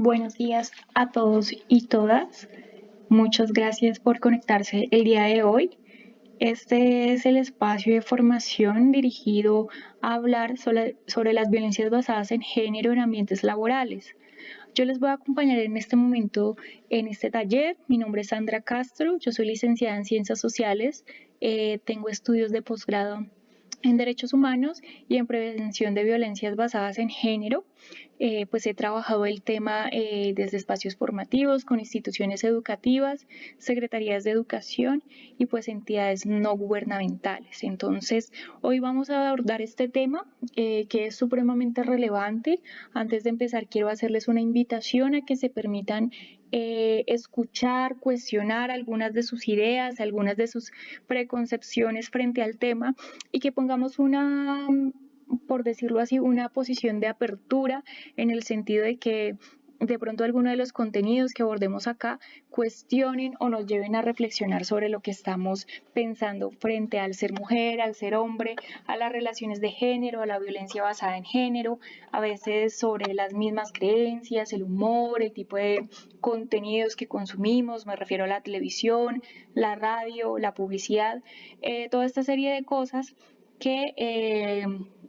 Buenos días a todos y todas. Muchas gracias por conectarse el día de hoy. Este es el espacio de formación dirigido a hablar sobre las violencias basadas en género en ambientes laborales. Yo les voy a acompañar en este momento en este taller. Mi nombre es Sandra Castro, yo soy licenciada en Ciencias Sociales, tengo estudios de posgrado en Derechos Humanos y en Prevención de Violencias Basadas en Género. Pues he trabajado el tema desde espacios formativos, con instituciones educativas, secretarías de educación y pues entidades no gubernamentales. Entonces, hoy vamos a abordar este tema que es supremamente relevante. Antes de empezar, quiero hacerles una invitación a que se permitan escuchar, cuestionar algunas de sus ideas, algunas de sus preconcepciones frente al tema y que pongamos una, por decirlo así, una posición de apertura en el sentido de que de pronto alguno de los contenidos que abordemos acá cuestionen o nos lleven a reflexionar sobre lo que estamos pensando frente al ser mujer, al ser hombre, a las relaciones de género, a la violencia basada en género, a veces sobre las mismas creencias, el humor, el tipo de contenidos que consumimos, me refiero a la televisión, la radio, la publicidad, toda esta serie de cosas que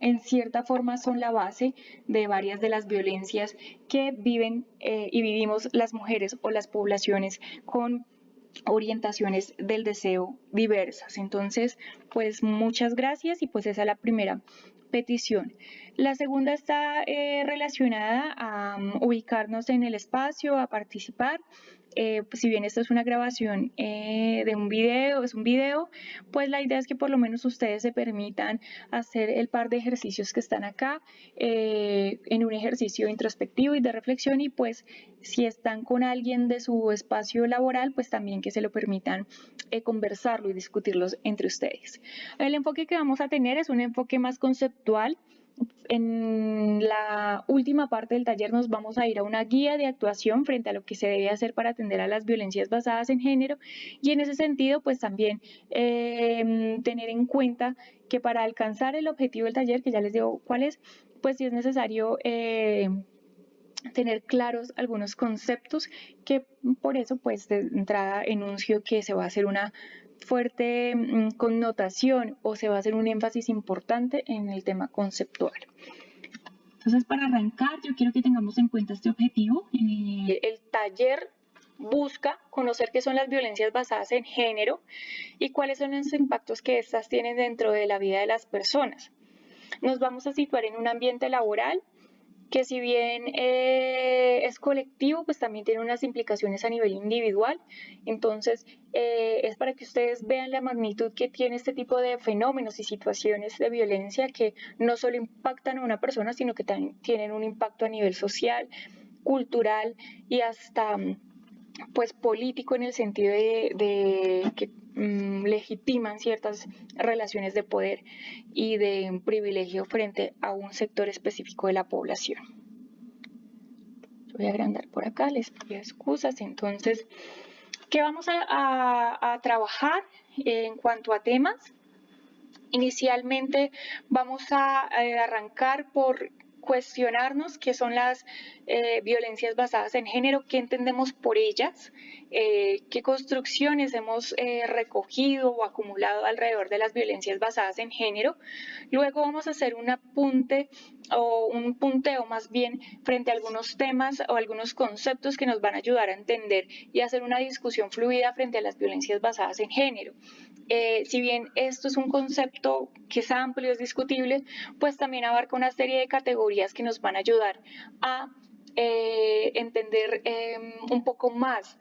en cierta forma son la base de varias de las violencias que viven y vivimos las mujeres o las poblaciones con orientaciones del deseo diversas. Entonces, pues muchas gracias y pues esa es la primera petición. La segunda está relacionada a ubicarnos en el espacio, a participar. Pues si bien esto es una grabación de un video, es un video, pues la idea es que por lo menos ustedes se permitan hacer el par de ejercicios que están acá en un ejercicio introspectivo y de reflexión y pues si están con alguien de su espacio laboral, pues también que se lo permitan conversarlo y discutirlos entre ustedes. El enfoque que vamos a tener es un enfoque más conceptual. En la última parte del taller nos vamos a ir a una guía de actuación frente a lo que se debe hacer para atender a las violencias basadas en género y en ese sentido pues también tener en cuenta que para alcanzar el objetivo del taller, que ya les digo cuál es, pues sí es necesario tener claros algunos conceptos que por eso pues de entrada enuncio que se va a hacer una fuerte connotación o se va a hacer un énfasis importante en el tema conceptual. Entonces, para arrancar, yo quiero que tengamos en cuenta este objetivo. El taller busca conocer qué son las violencias basadas en género y cuáles son los impactos que estas tienen dentro de la vida de las personas. Nos vamos a situar en un ambiente laboral que si bien es colectivo, pues también tiene unas implicaciones a nivel individual. Entonces, es para que ustedes vean la magnitud que tiene este tipo de fenómenos y situaciones de violencia que no solo impactan a una persona, sino que también tienen un impacto a nivel social, cultural y hasta pues político en el sentido de que legitiman ciertas relaciones de poder y de privilegio frente a un sector específico de la población. Voy a agrandar por acá, les pido excusas. Entonces, ¿qué vamos a trabajar en cuanto a temas? Inicialmente vamos a arrancar por cuestionarnos qué son las violencias basadas en género, qué entendemos por ellas, qué construcciones hemos recogido o acumulado alrededor de las violencias basadas en género. Luego vamos a hacer un apunte o un punteo más bien frente a algunos temas o algunos conceptos que nos van a ayudar a entender y hacer una discusión fluida frente a las violencias basadas en género. Si bien esto es un concepto que es amplio, es discutible, pues también abarca una serie de categorías que nos van a ayudar a entender un poco más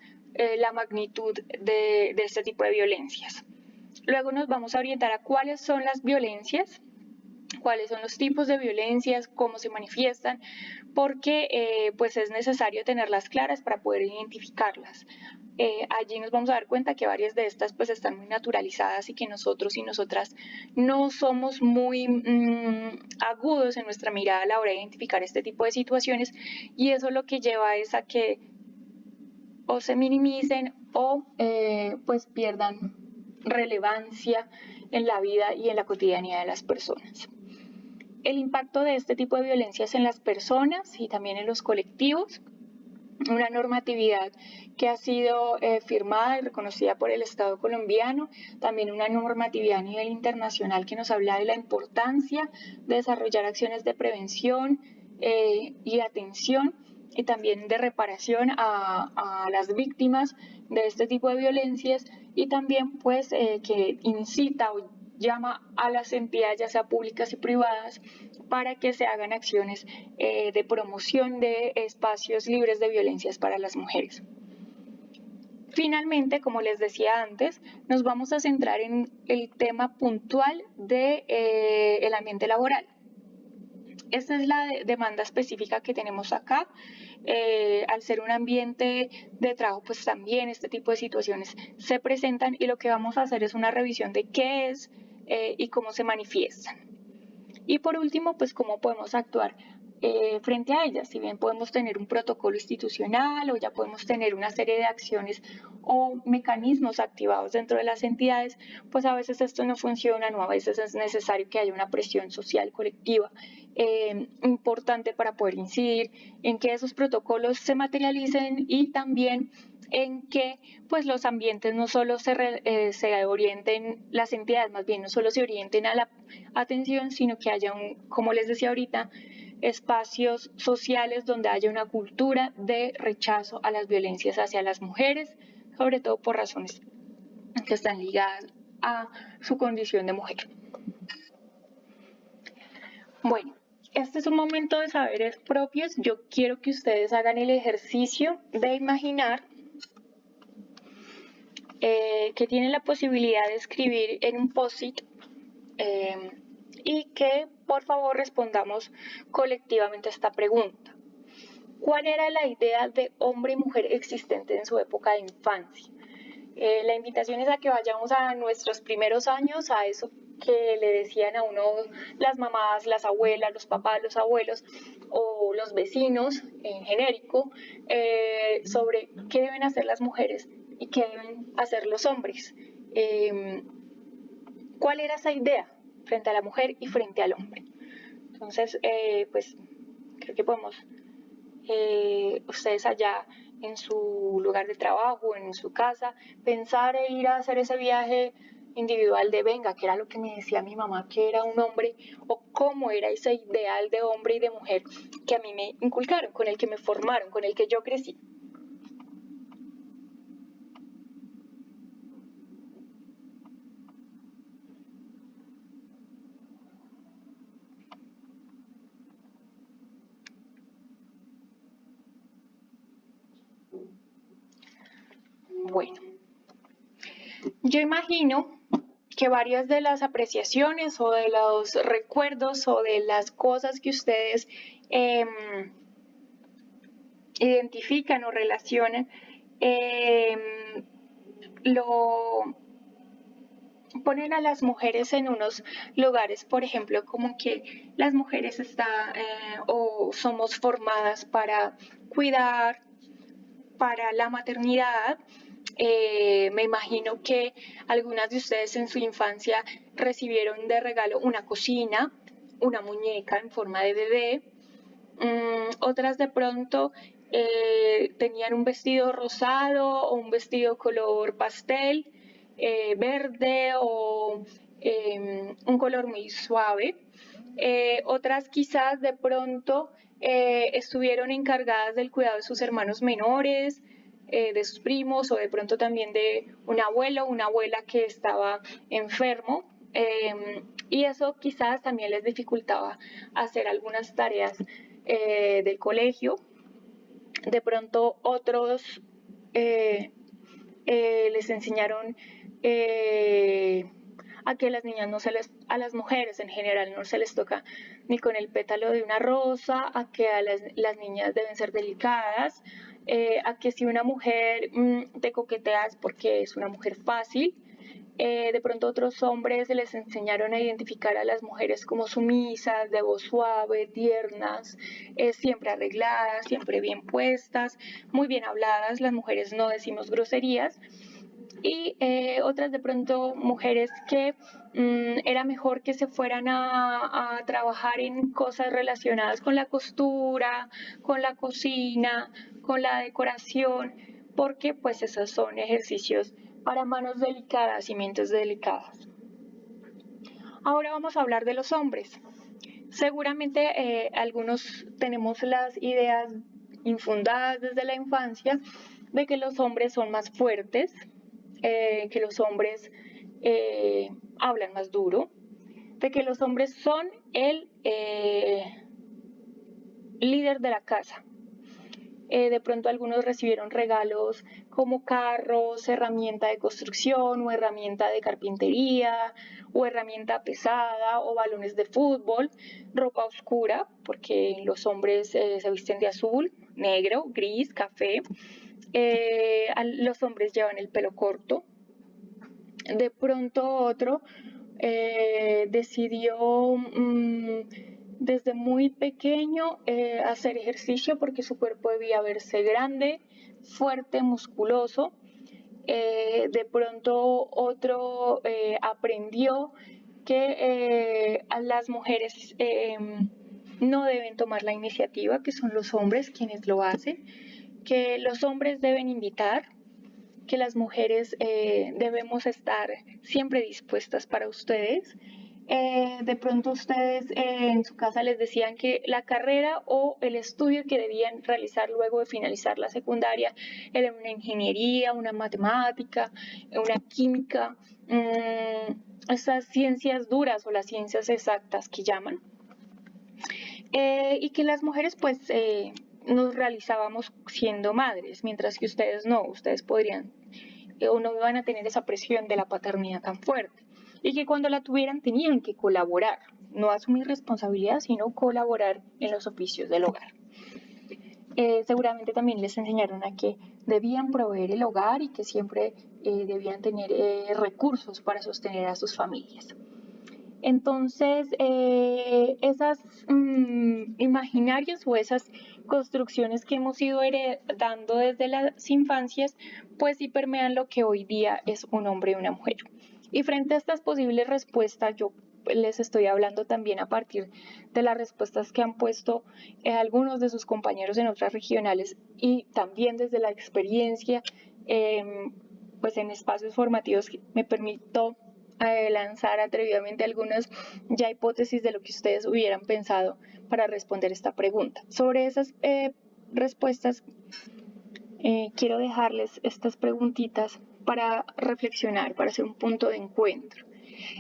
la magnitud de este tipo de violencias. Luego nos vamos a orientar a cuáles son las violencias, cuáles son los tipos de violencias, cómo se manifiestan, porque pues es necesario tenerlas claras para poder identificarlas. Allí nos vamos a dar cuenta que varias de estas pues están muy naturalizadas y que nosotros y nosotras no somos muy agudos en nuestra mirada a la hora de identificar este tipo de situaciones y eso lo que lleva es a que o se minimicen o pues pierdan relevancia en la vida y en la cotidianidad de las personas. El impacto de este tipo de violencias en las personas y también en los colectivos una normatividad que ha sido firmada y reconocida por el Estado colombiano, también una normatividad a nivel internacional que nos habla de la importancia de desarrollar acciones de prevención y atención y también de reparación a las víctimas de este tipo de violencias, y también pues que incita o llama a las entidades, ya sea públicas y privadas, para que se hagan acciones de promoción de espacios libres de violencias para las mujeres. Finalmente, como les decía antes, nos vamos a centrar en el tema puntual del ambiente laboral. Esta es la demanda específica que tenemos acá. Al ser un ambiente de trabajo, pues también este tipo de situaciones se presentan, y lo que vamos a hacer es una revisión de qué es y cómo se manifiestan. Y por último, pues cómo podemos actuar frente a ellas. Si bien podemos tener un protocolo institucional o ya podemos tener una serie de acciones o mecanismos activados dentro de las entidades, pues a veces esto no funciona, a veces es necesario que haya una presión social colectiva importante para poder incidir en que esos protocolos se materialicen, y también en que pues los ambientes no solo se orienten, las entidades más bien no solo se orienten a la atención, sino que haya como les decía ahorita, espacios sociales donde haya una cultura de rechazo a las violencias hacia las mujeres, sobre todo por razones que están ligadas a su condición de mujer. Bueno, este es un momento de saberes propios. Yo quiero que ustedes hagan el ejercicio de imaginar que tienen la posibilidad de escribir en un post-it y que por favor respondamos colectivamente a esta pregunta. ¿Cuál era la idea de hombre y mujer existente en su época de infancia? La invitación es a que vayamos a nuestros primeros años, a eso que le decían a uno las mamás, las abuelas, los papás, los abuelos o los vecinos en genérico, sobre qué deben hacer las mujeres y qué deben hacer los hombres. ¿Cuál era esa idea frente a la mujer y frente al hombre? Entonces, pues creo que podemos, ustedes allá en su lugar de trabajo, en su casa, pensar e ir a hacer ese viaje individual de venga, que era lo que me decía mi mamá que era un hombre, o cómo era ese ideal de hombre y de mujer que a mí me inculcaron, con el que me formaron, con el que yo crecí. Bueno, yo imagino que varias de las apreciaciones o de los recuerdos o de las cosas que ustedes identifican o relacionan lo ponen a las mujeres en unos lugares, por ejemplo, como que las mujeres o somos formadas para cuidar, para la maternidad. Me imagino que algunas de ustedes en su infancia recibieron de regalo una cocina, una muñeca en forma de bebé. Otras de pronto tenían un vestido rosado o un vestido color pastel, verde o un color muy suave. Otras quizás de pronto estuvieron encargadas del cuidado de sus hermanos menores, de sus primos, o de pronto también de un abuelo o una abuela que estaba enfermo. Y eso quizás también les dificultaba hacer algunas tareas del colegio. De pronto otros les enseñaron a que las niñas a las mujeres en general no se les toca ni con el pétalo de una rosa, a que las niñas deben ser delicadas, a que si una mujer te coquetea es porque es una mujer fácil. De pronto otros hombres les enseñaron a identificar a las mujeres como sumisas, de voz suave, tiernas, siempre arregladas, siempre bien puestas, muy bien habladas. Las mujeres no decimos groserías. y otras de pronto mujeres que era mejor que se fueran a trabajar en cosas relacionadas con la costura, con la cocina, con la decoración, porque pues esos son ejercicios para manos delicadas y mentes delicadas. Ahora vamos a hablar de los hombres. Seguramente algunos tenemos las ideas infundadas desde la infancia de que los hombres son más fuertes, que los hombres hablan más duro, de que los hombres son el líder de la casa. De pronto algunos recibieron regalos como carros, herramienta de construcción o herramienta de carpintería o herramienta pesada o balones de fútbol, ropa oscura, porque los hombres se visten de azul, negro, gris, café. Los hombres llevan el pelo corto. De pronto otro decidió desde muy pequeño hacer ejercicio porque su cuerpo debía verse grande, fuerte, musculoso. De pronto otro aprendió que las mujeres no deben tomar la iniciativa, que son los hombres quienes lo hacen, que los hombres deben invitar, que las mujeres debemos estar siempre dispuestas para ustedes. De pronto ustedes en su casa les decían que la carrera o el estudio que debían realizar luego de finalizar la secundaria era una ingeniería, una matemática, una química, esas ciencias duras o las ciencias exactas que llaman. Y que las mujeres pues nos realizábamos siendo madres, mientras que ustedes no, ustedes podrían o no iban a tener esa presión de la paternidad tan fuerte, y que cuando la tuvieran tenían que colaborar, no asumir responsabilidad, sino colaborar en los oficios del hogar. Seguramente también les enseñaron a que debían proveer el hogar y que siempre debían tener recursos para sostener a sus familias. Entonces, esas imaginarios o esas construcciones que hemos ido heredando desde las infancias, pues sí permean lo que hoy día es un hombre y una mujer. Y frente a estas posibles respuestas, yo les estoy hablando también a partir de las respuestas que han puesto algunos de sus compañeros en otras regionales y también desde la experiencia, pues en espacios formativos me permito lanzar atrevidamente algunas ya hipótesis de lo que ustedes hubieran pensado para responder esta pregunta. Sobre esas respuestas, quiero dejarles estas preguntitas para reflexionar, para hacer un punto de encuentro.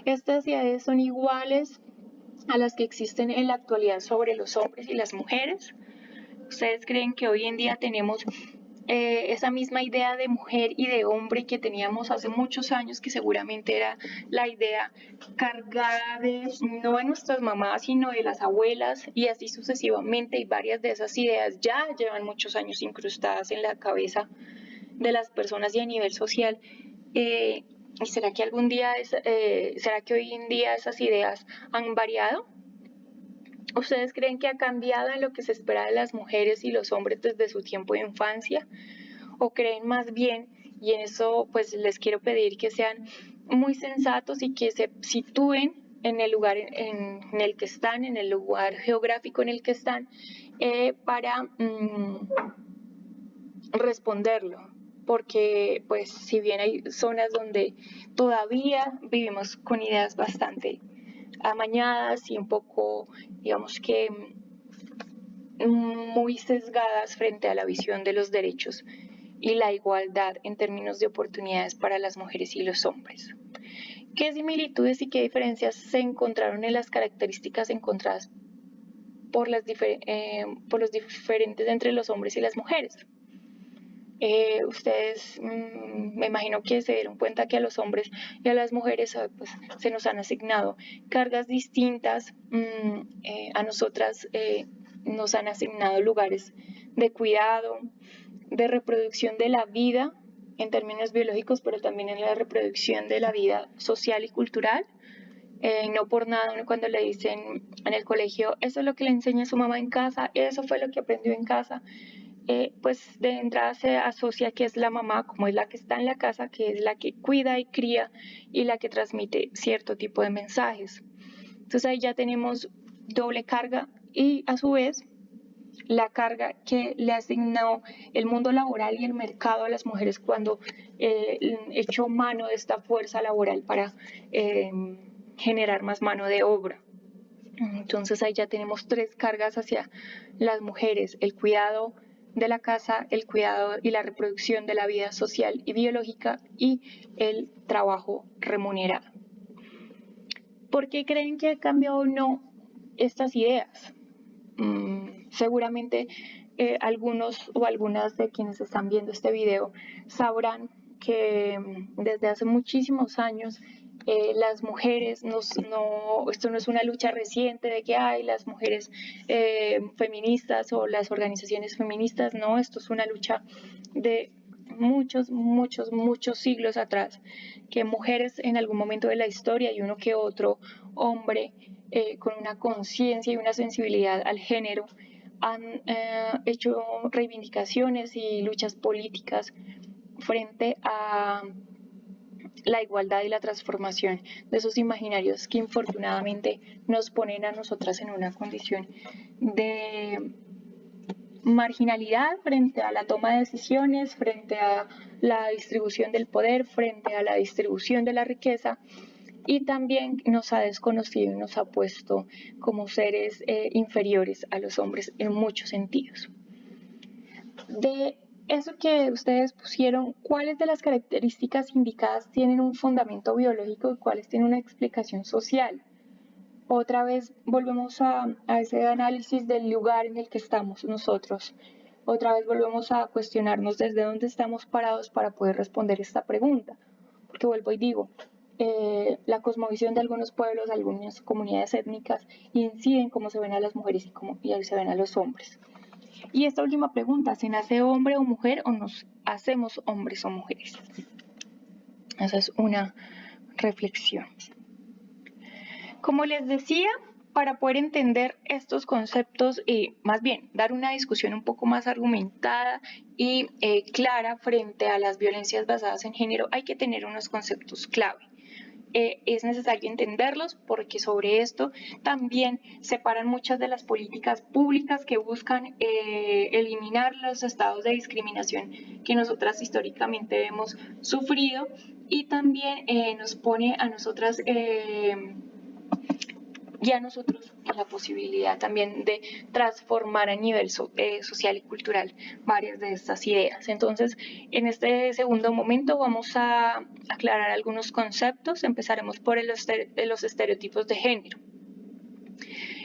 Estas ideas son iguales a las que existen en la actualidad sobre los hombres y las mujeres. ¿Ustedes creen que hoy en día tenemos esa misma idea de mujer y de hombre que teníamos hace muchos años, que seguramente era la idea cargada de no de nuestras mamás, sino de las abuelas, y así sucesivamente, y varias de esas ideas ya llevan muchos años incrustadas en la cabeza de las personas y a nivel social? ¿Y será que algún día, será que hoy en día esas ideas han variado? ¿Ustedes creen que ha cambiado en lo que se espera de las mujeres y los hombres desde su tiempo de infancia? ¿O creen más bien, y en eso pues les quiero pedir que sean muy sensatos y que se sitúen en el lugar en el que están, en el lugar geográfico en el que están, para responderlo? Porque pues si bien hay zonas donde todavía vivimos con ideas bastante amañadas y un poco, digamos que muy sesgadas frente a la visión de los derechos y la igualdad en términos de oportunidades para las mujeres y los hombres. ¿Qué similitudes y qué diferencias se encontraron en las características encontradas por los diferentes entre los hombres y las mujeres? Ustedes me imagino que se dieron cuenta que a los hombres y a las mujeres pues, se nos han asignado cargas distintas. A nosotras nos han asignado lugares de cuidado, de reproducción de la vida en términos biológicos, pero también en la reproducción de la vida social y cultural. No por nada cuando le dicen en el colegio, eso es lo que le enseña su mamá en casa, eso fue lo que aprendió en casa. pues de entrada se asocia que es la mamá, como es la que está en la casa, que es la que cuida y cría y la que transmite cierto tipo de mensajes. Entonces ahí ya tenemos doble carga y a su vez la carga que le asignó el mundo laboral y el mercado a las mujeres cuando echó mano de esta fuerza laboral para generar más mano de obra. Entonces ahí ya tenemos tres cargas hacia las mujeres: el cuidado de la casa, el cuidado y la reproducción de la vida social y biológica y el trabajo remunerado. ¿Por qué creen que ha cambiado o no estas ideas? Seguramente algunos o algunas de quienes están viendo este video sabrán que desde hace muchísimos años las mujeres, esto no es una lucha reciente de que hay las mujeres feministas o las organizaciones feministas, no, esto es una lucha de muchos siglos atrás, que mujeres en algún momento de la historia y uno que otro hombre con una conciencia y una sensibilidad al género han hecho reivindicaciones y luchas políticas frente a la igualdad y la transformación de esos imaginarios que infortunadamente nos ponen a nosotras en una condición de marginalidad frente a la toma de decisiones, frente a la distribución del poder, frente a la distribución de la riqueza, y también nos ha desconocido y nos ha puesto como seres inferiores a los hombres en muchos sentidos. De eso que ustedes pusieron, ¿cuáles de las características indicadas tienen un fundamento biológico y cuáles tienen una explicación social? Otra vez volvemos a ese análisis del lugar en el que estamos nosotros. Otra vez volvemos a cuestionarnos desde dónde estamos parados para poder responder esta pregunta. Porque vuelvo y digo, la cosmovisión de algunos pueblos, algunas comunidades étnicas incide en cómo se ven a las mujeres y cómo se ven a los hombres. Y esta última pregunta, ¿se nace hombre o mujer o nos hacemos hombres o mujeres? Esa es una reflexión. Como les decía, para poder entender estos conceptos y más bien dar una discusión un poco más argumentada y clara frente a las violencias basadas en género, hay que tener unos conceptos clave. Es necesario entenderlos porque sobre esto también se paran muchas de las políticas públicas que buscan eliminar los estados de discriminación que nosotras históricamente hemos sufrido, y también nos pone a nosotras y a nosotros en la posibilidad también de transformar a nivel social y cultural varias de estas ideas. Entonces, en este segundo momento vamos a aclarar algunos conceptos. Empezaremos por los estereotipos de género.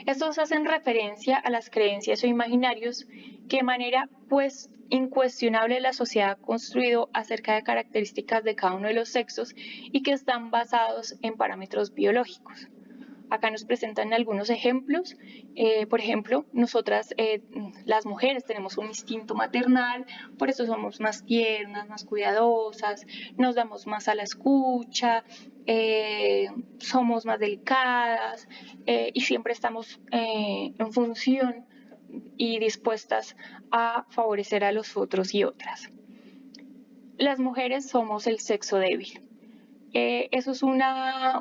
Estos hacen referencia a las creencias o imaginarios que de manera pues incuestionable la sociedad ha construido acerca de características de cada uno de los sexos y que están basados en parámetros biológicos. Acá nos presentan algunos ejemplos. Por ejemplo, nosotras, las mujeres, tenemos un instinto maternal, por eso somos más tiernas, más cuidadosas, nos damos más a la escucha, somos más delicadas y siempre estamos en función y dispuestas a favorecer a los otros y otras. Las mujeres somos el sexo débil. Eso es una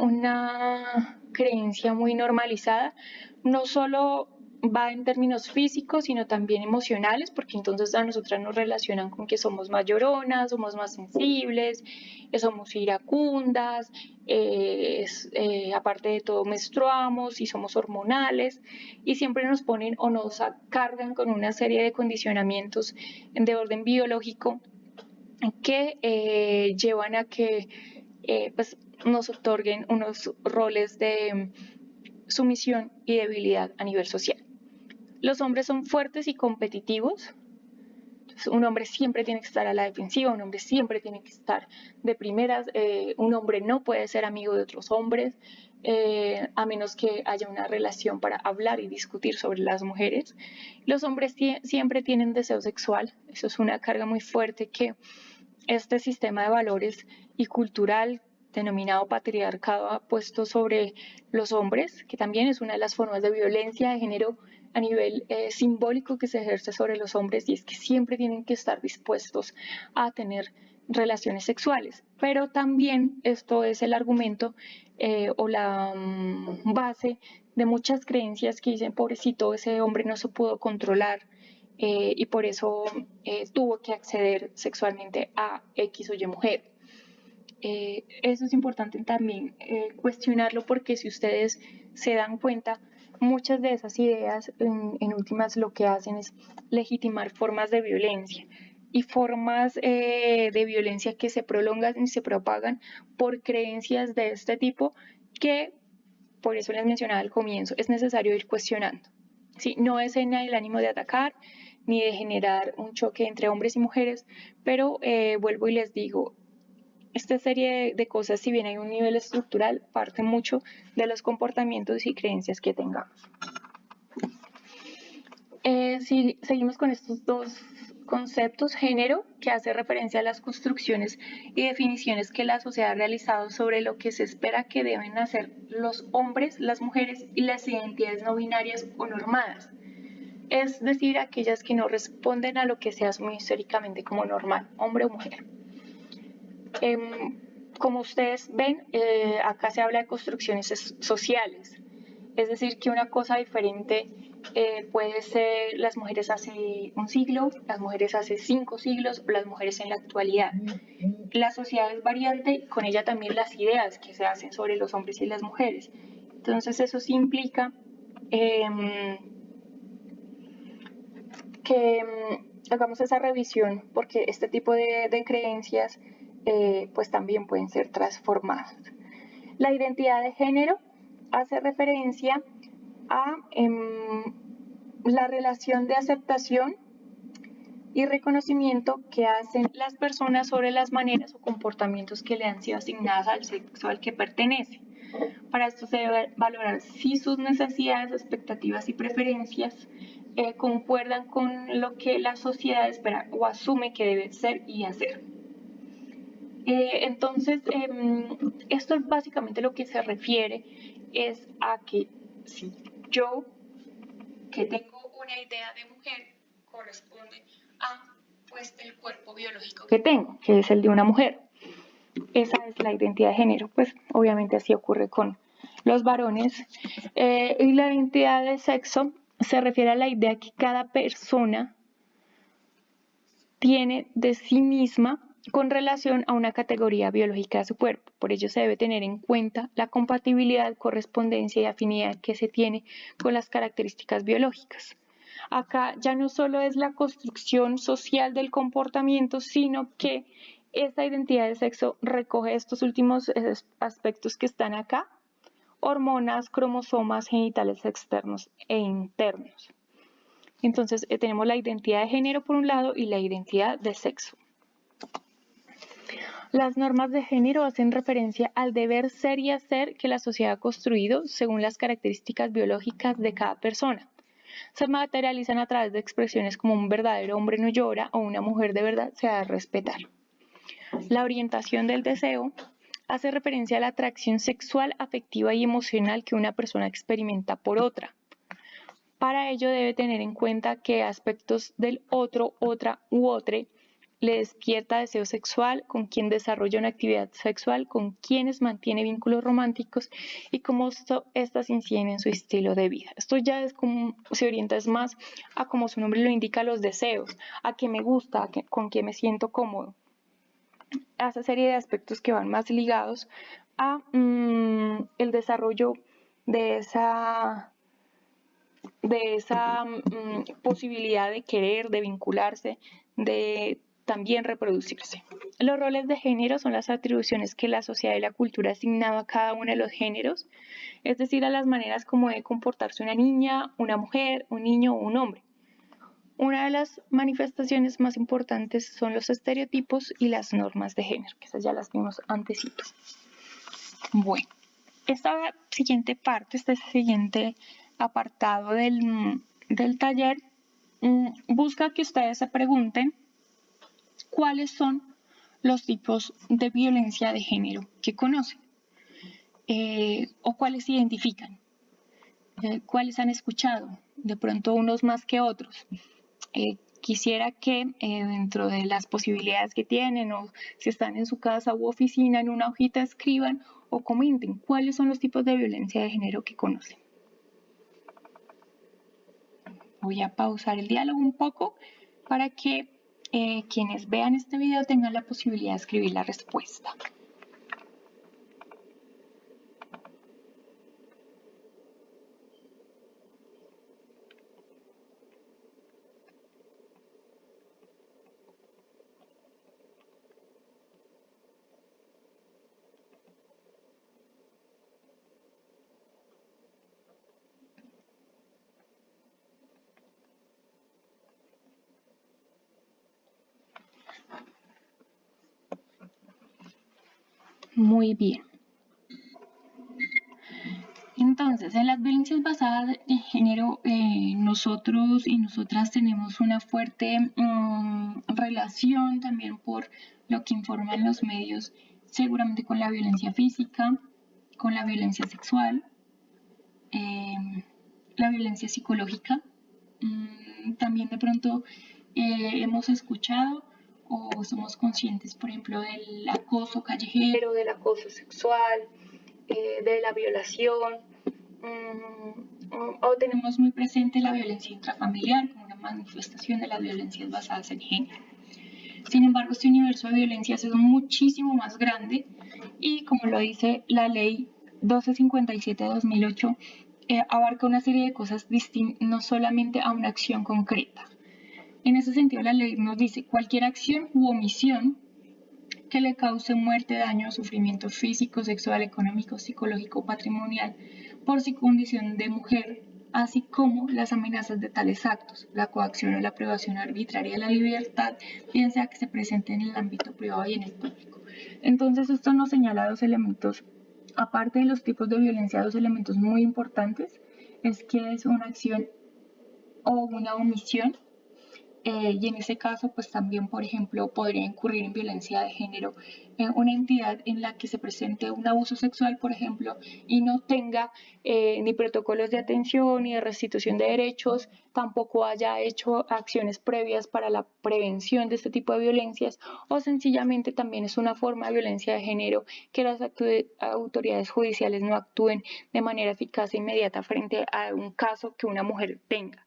creencia muy normalizada, no solo va en términos físicos, sino también emocionales, porque entonces a nosotras nos relacionan con que somos más lloronas, somos más sensibles, somos iracundas, aparte de todo menstruamos y somos hormonales, y siempre nos ponen o nos cargan con una serie de condicionamientos de orden biológico que llevan a que pues nos otorguen unos roles de sumisión y debilidad a nivel social. Los hombres son fuertes y competitivos. Un hombre siempre tiene que estar a la defensiva, un hombre siempre tiene que estar de primeras, un hombre no puede ser amigo de otros hombres, a menos que haya una relación para hablar y discutir sobre las mujeres. Los hombres siempre tienen deseo sexual, eso es una carga muy fuerte que este sistema de valores y cultural denominado patriarcado ha puesto sobre los hombres, que también es una de las formas de violencia de género a nivel simbólico que se ejerce sobre los hombres, y es que siempre tienen que estar dispuestos a tener relaciones sexuales. Pero también esto es el argumento o la base de muchas creencias que dicen, pobrecito, ese hombre no se pudo controlar y por eso tuvo que acceder sexualmente a X o Y mujer. Eso es importante también cuestionarlo, porque si ustedes se dan cuenta, muchas de esas ideas en últimas lo que hacen es legitimar formas de violencia y formas de violencia que se prolongan y se propagan por creencias de este tipo que, por eso les mencionaba al comienzo, es necesario ir cuestionando. ¿Sí? No es en el ánimo de atacar ni de generar un choque entre hombres y mujeres, pero vuelvo y les digo, esta serie de cosas, si bien hay un nivel estructural, parte mucho de los comportamientos y creencias que tengamos. Si seguimos con estos dos conceptos, género, que hace referencia a las construcciones y definiciones que la sociedad ha realizado sobre lo que se espera que deben hacer los hombres, las mujeres y las identidades no binarias o normadas, es decir, aquellas que no responden a lo que se asume históricamente como normal, hombre o mujer. Como ustedes ven, acá se habla de construcciones sociales, es decir, que una cosa diferente puede ser las mujeres hace un siglo, las mujeres hace 5 siglos o las mujeres en la actualidad. La sociedad es variante y con ella también las ideas que se hacen sobre los hombres y las mujeres. Entonces eso sí implica que hagamos esa revisión, porque este tipo de creencias pues también pueden ser transformadas. La identidad de género hace referencia a la relación de aceptación y reconocimiento que hacen las personas sobre las maneras o comportamientos que le han sido asignadas al sexo al que pertenece. Para esto se debe valorar si sus necesidades, expectativas y preferencias concuerdan con lo que la sociedad espera o asume que debe ser y hacer. Entonces, esto es básicamente lo que se refiere es a que si yo, que tengo una idea de mujer, corresponde a pues el cuerpo biológico que tengo, que es el de una mujer. Esa es la identidad de género, pues obviamente así ocurre con los varones. Y la identidad de sexo se refiere a la idea que cada persona tiene de sí misma con relación a una categoría biológica de su cuerpo. Por ello se debe tener en cuenta la compatibilidad, correspondencia y afinidad que se tiene con las características biológicas. Acá ya no solo es la construcción social del comportamiento, sino que esta identidad de sexo recoge estos últimos aspectos que están acá: hormonas, cromosomas, genitales externos e internos. Entonces tenemos la identidad de género por un lado y la identidad de sexo. Las normas de género hacen referencia al deber ser y hacer que la sociedad ha construido según las características biológicas de cada persona. Se materializan a través de expresiones como un verdadero hombre no llora o una mujer de verdad se ha de respetar. La orientación del deseo hace referencia a la atracción sexual, afectiva y emocional que una persona experimenta por otra. Para ello debe tener en cuenta qué aspectos del otro, otra u otre le despierta deseo sexual, con quién desarrolla una actividad sexual, con quienes mantiene vínculos románticos y cómo estas inciden en su estilo de vida. Esto ya es como se orienta es más a, como su nombre lo indica, los deseos, a qué me gusta, con qué me siento cómodo. A esa serie de aspectos que van más ligados a el desarrollo de esa posibilidad de querer, de vincularse, de también reproducirse. Los roles de género son las atribuciones que la sociedad y la cultura asignaba a cada uno de los géneros, es decir, a las maneras como debe comportarse una niña, una mujer, un niño o un hombre. Una de las manifestaciones más importantes son los estereotipos y las normas de género, que esas ya las vimos antesito. Bueno, esta siguiente parte, este siguiente apartado del taller, busca que ustedes se pregunten cuáles son los tipos de violencia de género que conocen o cuáles identifican, cuáles han escuchado, de pronto unos más que otros. Quisiera que dentro de las posibilidades que tienen o si están en su casa u oficina en una hojita escriban o comenten cuáles son los tipos de violencia de género que conocen. Voy a pausar el diálogo un poco para que quienes vean este video tengan la posibilidad de escribir la respuesta. Muy bien. Entonces, en las violencias basadas en género, nosotros y nosotras tenemos una fuerte relación también por lo que informan los medios, seguramente con la violencia física, con la violencia sexual, la violencia psicológica. También de pronto hemos escuchado o somos conscientes, por ejemplo, del acoso callejero, del acoso sexual, de la violación, o tenemos muy presente la violencia intrafamiliar como una manifestación de las violencias basadas en género. Sin embargo, este universo de violencias es muchísimo más grande y, como lo dice la ley 1257 de 2008, abarca una serie de cosas distintas, no solamente a una acción concreta. En ese sentido, la ley nos dice cualquier acción u omisión que le cause muerte, daño o sufrimiento físico, sexual, económico, psicológico o patrimonial por su condición de mujer, así como las amenazas de tales actos, la coacción o la privación arbitraria de la libertad, bien sea que se presente en el ámbito privado y en el público. Entonces, esto nos señala dos elementos, aparte de los tipos de violencia, dos elementos muy importantes, es que es una acción o una omisión. Y en ese caso, pues también, por ejemplo, podría incurrir en violencia de género una entidad en la que se presente un abuso sexual, por ejemplo, y no tenga ni protocolos de atención ni de restitución de derechos, tampoco haya hecho acciones previas para la prevención de este tipo de violencias, o sencillamente también es una forma de violencia de género que las autoridades judiciales no actúen de manera eficaz e inmediata frente a un caso que una mujer tenga.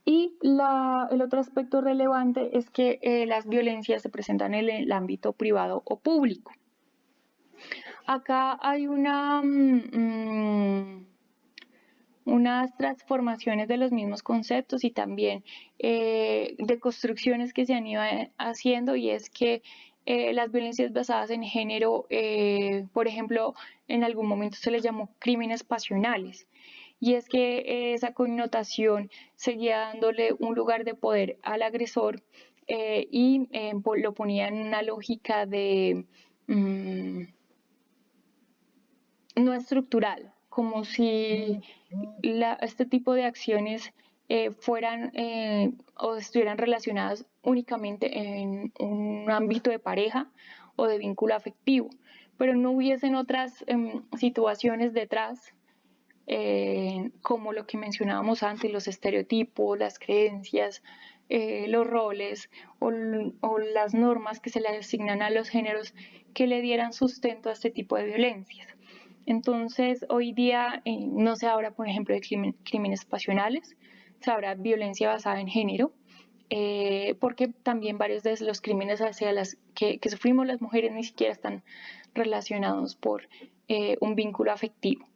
Y el otro aspecto relevante es que las violencias se presentan en el ámbito privado o público. Acá hay unas transformaciones de los mismos conceptos y también de construcciones que se han ido haciendo, y es que las violencias basadas en género, por ejemplo, en algún momento se les llamó crímenes pasionales. Y es que esa connotación seguía dándole un lugar de poder al agresor y lo ponía en una lógica de no estructural, como si este tipo de acciones fueran o estuvieran relacionadas únicamente en un ámbito de pareja o de vínculo afectivo, pero no hubiesen otras situaciones detrás, como lo que mencionábamos antes, los estereotipos, las creencias, los roles o las normas que se le asignan a los géneros que le dieran sustento a este tipo de violencias. Entonces, hoy día no se habla, por ejemplo, de crímenes pasionales, se habla de violencia basada en género, porque también varios de los crímenes hacia las que sufrimos las mujeres ni siquiera están relacionados por un vínculo afectivo.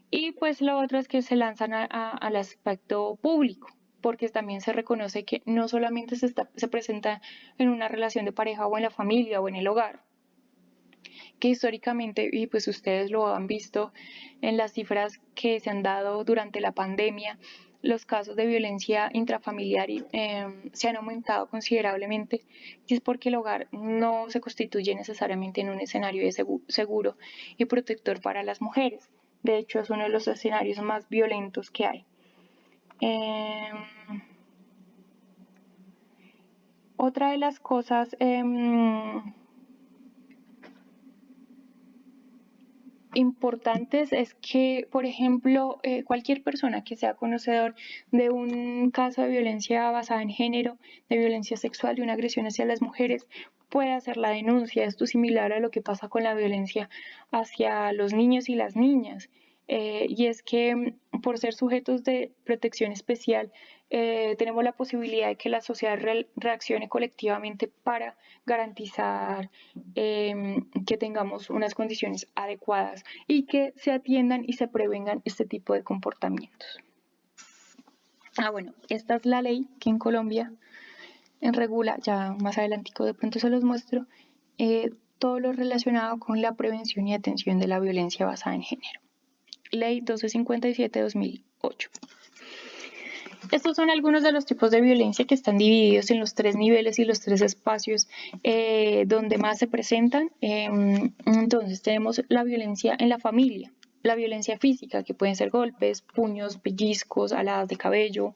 Y pues lo otro es que se lanzan al aspecto público, porque también se reconoce que no solamente se presenta en una relación de pareja o en la familia o en el hogar, que históricamente, y pues ustedes lo han visto en las cifras que se han dado durante la pandemia, los casos de violencia intrafamiliar se han aumentado considerablemente, y es porque el hogar no se constituye necesariamente en un escenario de seguro y protector para las mujeres. De hecho, es uno de los escenarios más violentos que hay. Otra de las cosas importantes es que, por ejemplo, cualquier persona que sea conocedor de un caso de violencia basada en género, de violencia sexual, de una agresión hacia las mujeres, puede hacer la denuncia. Esto es similar a lo que pasa con la violencia hacia los niños y las niñas. Y es que por ser sujetos de protección especial, tenemos la posibilidad de que la sociedad reaccione colectivamente para garantizar que tengamos unas condiciones adecuadas y que se atiendan y se prevengan este tipo de comportamientos. Bueno, esta es la ley que en Colombia regula, ya más adelantico de pronto se los muestro, todo lo relacionado con la prevención y atención de la violencia basada en género. Ley 1257-2008. Estos son algunos de los tipos de violencia que están divididos en los 3 niveles y los 3 espacios donde más se presentan. Entonces tenemos la violencia en la familia, la violencia física, que pueden ser golpes, puños, pellizcos, aladas de cabello,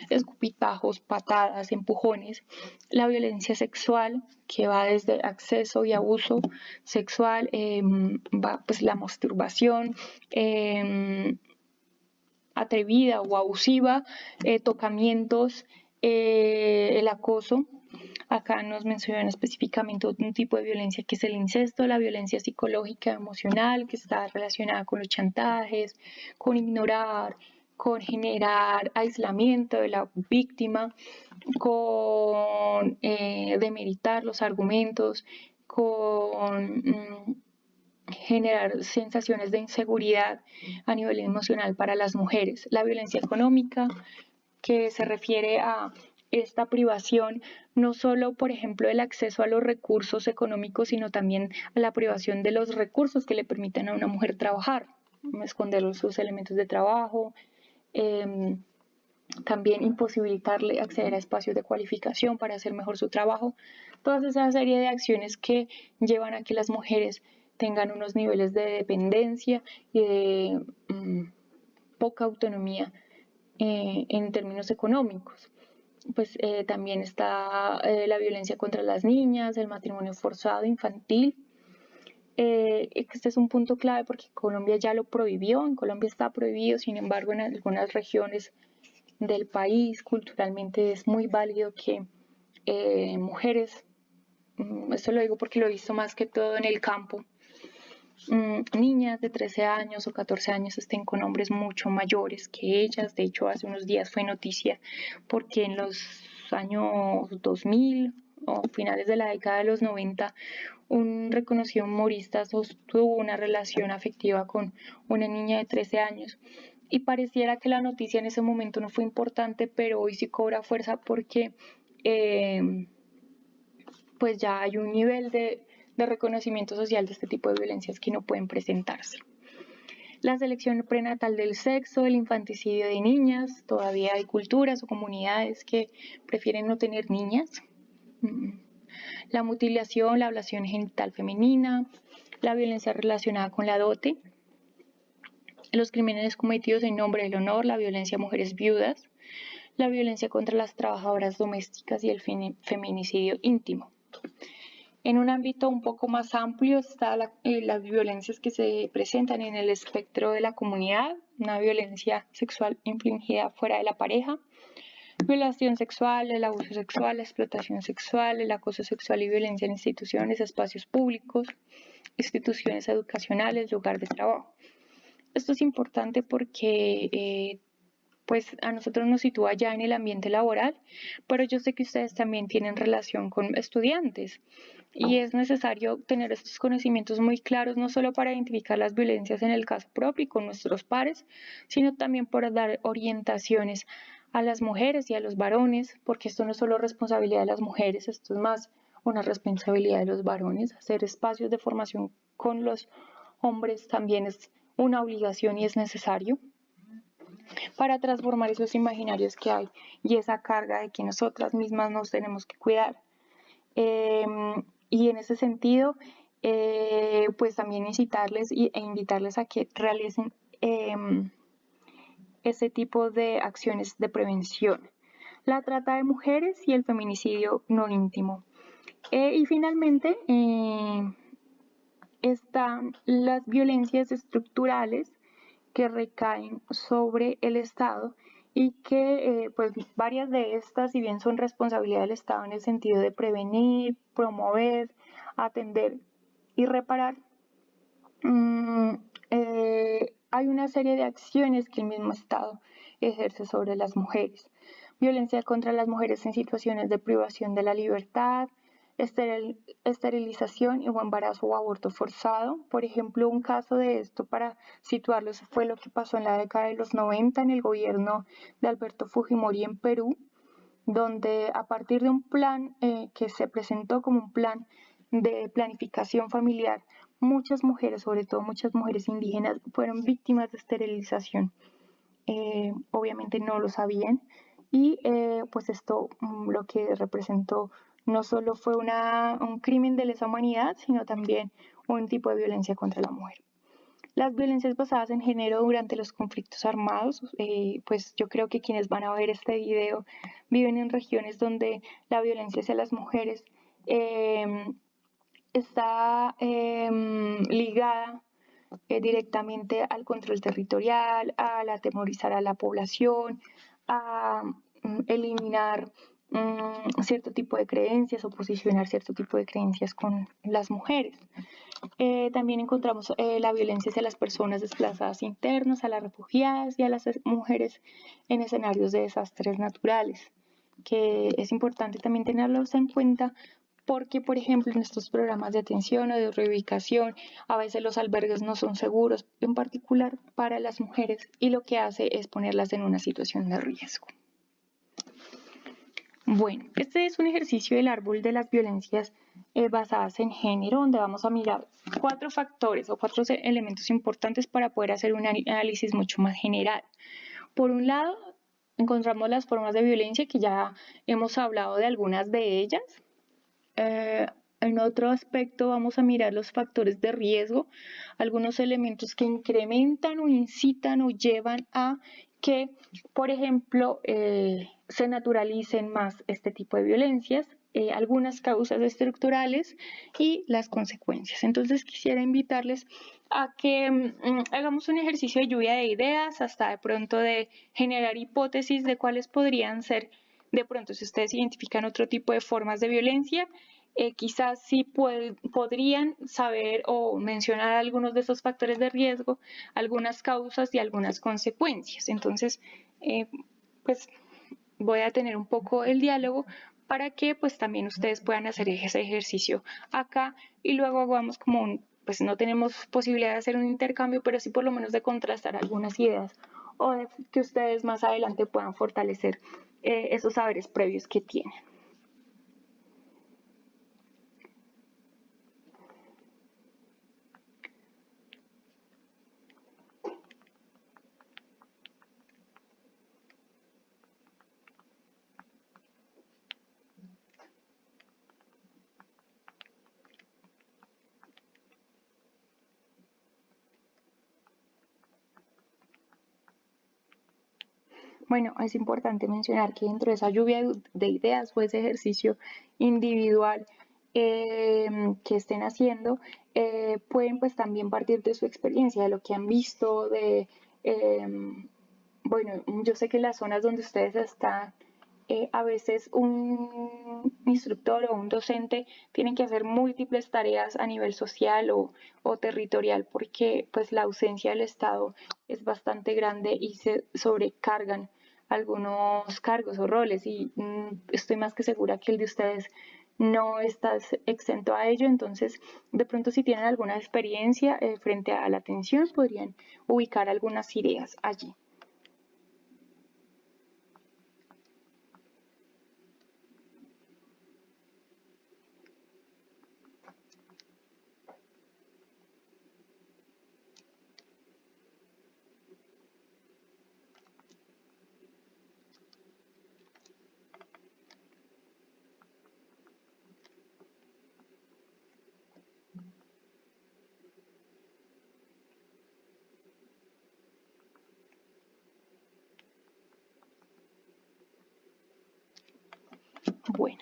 escupitajos, patadas, empujones. La violencia sexual, que va desde acceso y abuso sexual, va pues la masturbación, atrevida o abusiva, tocamientos, el acoso. Acá nos mencionan específicamente un tipo de violencia que es el incesto, la violencia psicológica, emocional, que está relacionada con los chantajes, con ignorar, con generar aislamiento de la víctima, con demeritar los argumentos, con generar sensaciones de inseguridad a nivel emocional para las mujeres. La violencia económica, que se refiere a esta privación, no solo, por ejemplo, el acceso a los recursos económicos, sino también a la privación de los recursos que le permiten a una mujer trabajar, esconder sus elementos de trabajo, también imposibilitarle acceder a espacios de cualificación para hacer mejor su trabajo. Toda esa serie de acciones que llevan a que las mujeres tengan unos niveles de dependencia y de poca autonomía en términos económicos. Pues también está la violencia contra las niñas, el matrimonio forzado infantil. Este es un punto clave porque Colombia ya lo prohibió, en Colombia está prohibido, sin embargo en algunas regiones del país culturalmente es muy válido que mujeres, esto lo digo porque lo he visto más que todo en el campo, niñas de 13 años o 14 años estén con hombres mucho mayores que ellas. De hecho, hace unos días fue noticia porque en los años 2000 o finales de la década de los 90, un reconocido humorista sostuvo una relación afectiva con una niña de 13 años. Y pareciera que la noticia en ese momento no fue importante, pero hoy sí cobra fuerza porque pues ya hay un nivel de reconocimiento social de este tipo de violencias que no pueden presentarse. La selección prenatal del sexo, el infanticidio de niñas, todavía hay culturas o comunidades que prefieren no tener niñas. La mutilación, la ablación genital femenina, la violencia relacionada con la dote, los crímenes cometidos en nombre del honor, la violencia a mujeres viudas, la violencia contra las trabajadoras domésticas y el feminicidio íntimo. En un ámbito un poco más amplio están las violencias que se presentan en el espectro de la comunidad, una violencia sexual infligida fuera de la pareja, violación sexual, el abuso sexual, la explotación sexual, el acoso sexual y violencia en instituciones, espacios públicos, instituciones educacionales, lugar de trabajo. Esto es importante porque pues a nosotros nos sitúa ya en el ambiente laboral, pero yo sé que ustedes también tienen relación con estudiantes y es necesario tener estos conocimientos muy claros, no solo para identificar las violencias en el caso propio y con nuestros pares, sino también para dar orientaciones a las mujeres y a los varones, porque esto no es solo responsabilidad de las mujeres, esto es más una responsabilidad de los varones. Hacer espacios de formación con los hombres también es una obligación y es necesario para transformar esos imaginarios que hay y esa carga de que nosotras mismas nos tenemos que cuidar. Y en ese sentido, pues también incitarles e invitarles a que realicen ese tipo de acciones de prevención. la trata de mujeres y el feminicidio no íntimo. Y finalmente están las violencias estructurales que recaen sobre el Estado y que pues varias de estas, si bien son responsabilidad del Estado en el sentido de prevenir, promover, atender y reparar, hay una serie de acciones que el mismo Estado ejerce sobre las mujeres. Violencia contra las mujeres en situaciones de privación de la libertad, esterilización o embarazo o aborto forzado. Por ejemplo, un caso de esto, para situarlos, fue lo que pasó en la década de los 90 en el gobierno de Alberto Fujimori en Perú, donde a partir de un plan que se presentó como un plan de planificación familiar, muchas mujeres, sobre todo muchas mujeres indígenas, fueron víctimas de esterilización. Obviamente no lo sabían y pues esto lo que representó no solo fue un crimen de lesa humanidad, sino también un tipo de violencia contra la mujer. Las violencias basadas en género durante los conflictos armados, pues yo creo que quienes van a ver este video viven en regiones donde la violencia hacia las mujeres está ligada directamente al control territorial, al atemorizar a la población, a eliminar cierto tipo de creencias o posicionar cierto tipo de creencias con las mujeres. También encontramos la violencia hacia las personas desplazadas internas, a las refugiadas y a las mujeres en escenarios de desastres naturales, que es importante también tenerlos en cuenta porque, por ejemplo, en estos programas de atención o de reubicación, a veces los albergues no son seguros, en particular para las mujeres, y lo que hace es ponerlas en una situación de riesgo. Bueno, este es un ejercicio del árbol de las violencias basadas en género, donde vamos a mirar 4 factores o 4 elementos importantes para poder hacer un análisis mucho más general. Por un lado, encontramos las formas de violencia, que ya hemos hablado de algunas de ellas. En otro aspecto vamos a mirar los factores de riesgo, algunos elementos que incrementan o incitan o llevan a que, por ejemplo, se naturalicen más este tipo de violencias, algunas causas estructurales y las consecuencias. Entonces quisiera invitarles a que hagamos un ejercicio de lluvia de ideas, hasta de pronto de generar hipótesis de cuáles podrían ser. De pronto, si ustedes identifican otro tipo de formas de violencia, quizás sí podrían saber o mencionar algunos de esos factores de riesgo, algunas causas y algunas consecuencias. Entonces, pues voy a tener un poco el diálogo para que pues también ustedes puedan hacer ese ejercicio acá y luego hagamos como pues no tenemos posibilidad de hacer un intercambio, pero sí por lo menos de contrastar algunas ideas o de que ustedes más adelante puedan fortalecer esos saberes previos que tienen. Bueno, es importante mencionar que dentro de esa lluvia de ideas o ese ejercicio individual que estén haciendo, pueden pues también partir de su experiencia, de lo que han visto, bueno, yo sé que en las zonas donde ustedes están, a veces un instructor o un docente tiene que hacer múltiples tareas a nivel social o territorial porque pues la ausencia del Estado es bastante grande y se sobrecargan algunos cargos o roles y estoy más que segura que el de ustedes no está exento a ello, entonces de pronto si tienen alguna experiencia frente a la atención podrían ubicar algunas ideas allí. Bueno,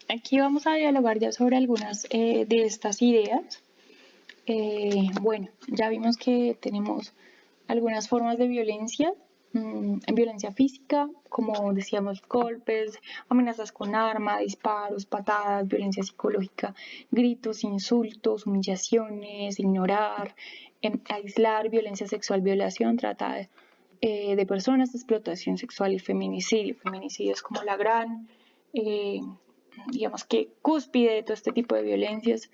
aquí vamos a dialogar ya sobre algunas de estas ideas. Bueno, ya vimos que tenemos algunas formas de violencia, violencia física, como decíamos, golpes, amenazas con arma, disparos, patadas, violencia psicológica, gritos, insultos, humillaciones, ignorar, aislar, violencia sexual, violación, trata de personas, explotación sexual y feminicidio. Feminicidio es como la gran, digamos que cúspide de todo este tipo de violencias,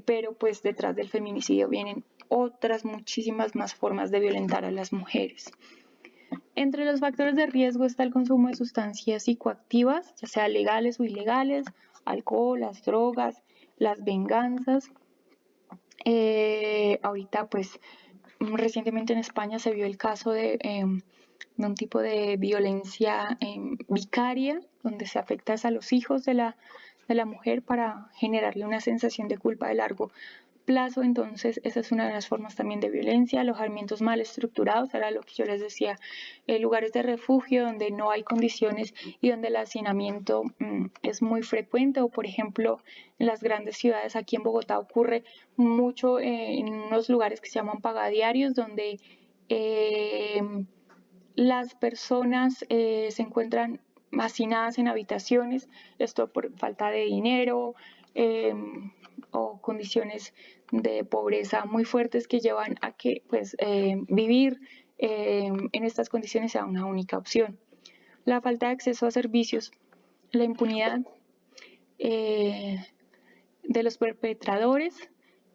pero pues detrás del feminicidio vienen otras muchísimas más formas de violentar a las mujeres. Entre los factores de riesgo está el consumo de sustancias psicoactivas, ya sea legales o ilegales, alcohol, las drogas, las venganzas. Ahorita pues recientemente en España se vio el caso de un tipo de violencia vicaria, donde se afecta a los hijos de la mujer para generarle una sensación de culpa de largo plazo. Entonces esa es una de las formas también de violencia. Alojamientos mal estructurados, era lo que yo les decía, lugares de refugio donde no hay condiciones y donde el hacinamiento es muy frecuente, o por ejemplo en las grandes ciudades, aquí en Bogotá ocurre mucho en unos lugares que se llaman pagadiarios, donde las personas se encuentran hacinadas en habitaciones, esto por falta de dinero o condiciones de pobreza muy fuertes que llevan a que pues, vivir en estas condiciones sea una única opción. La falta de acceso a servicios, la impunidad de los perpetradores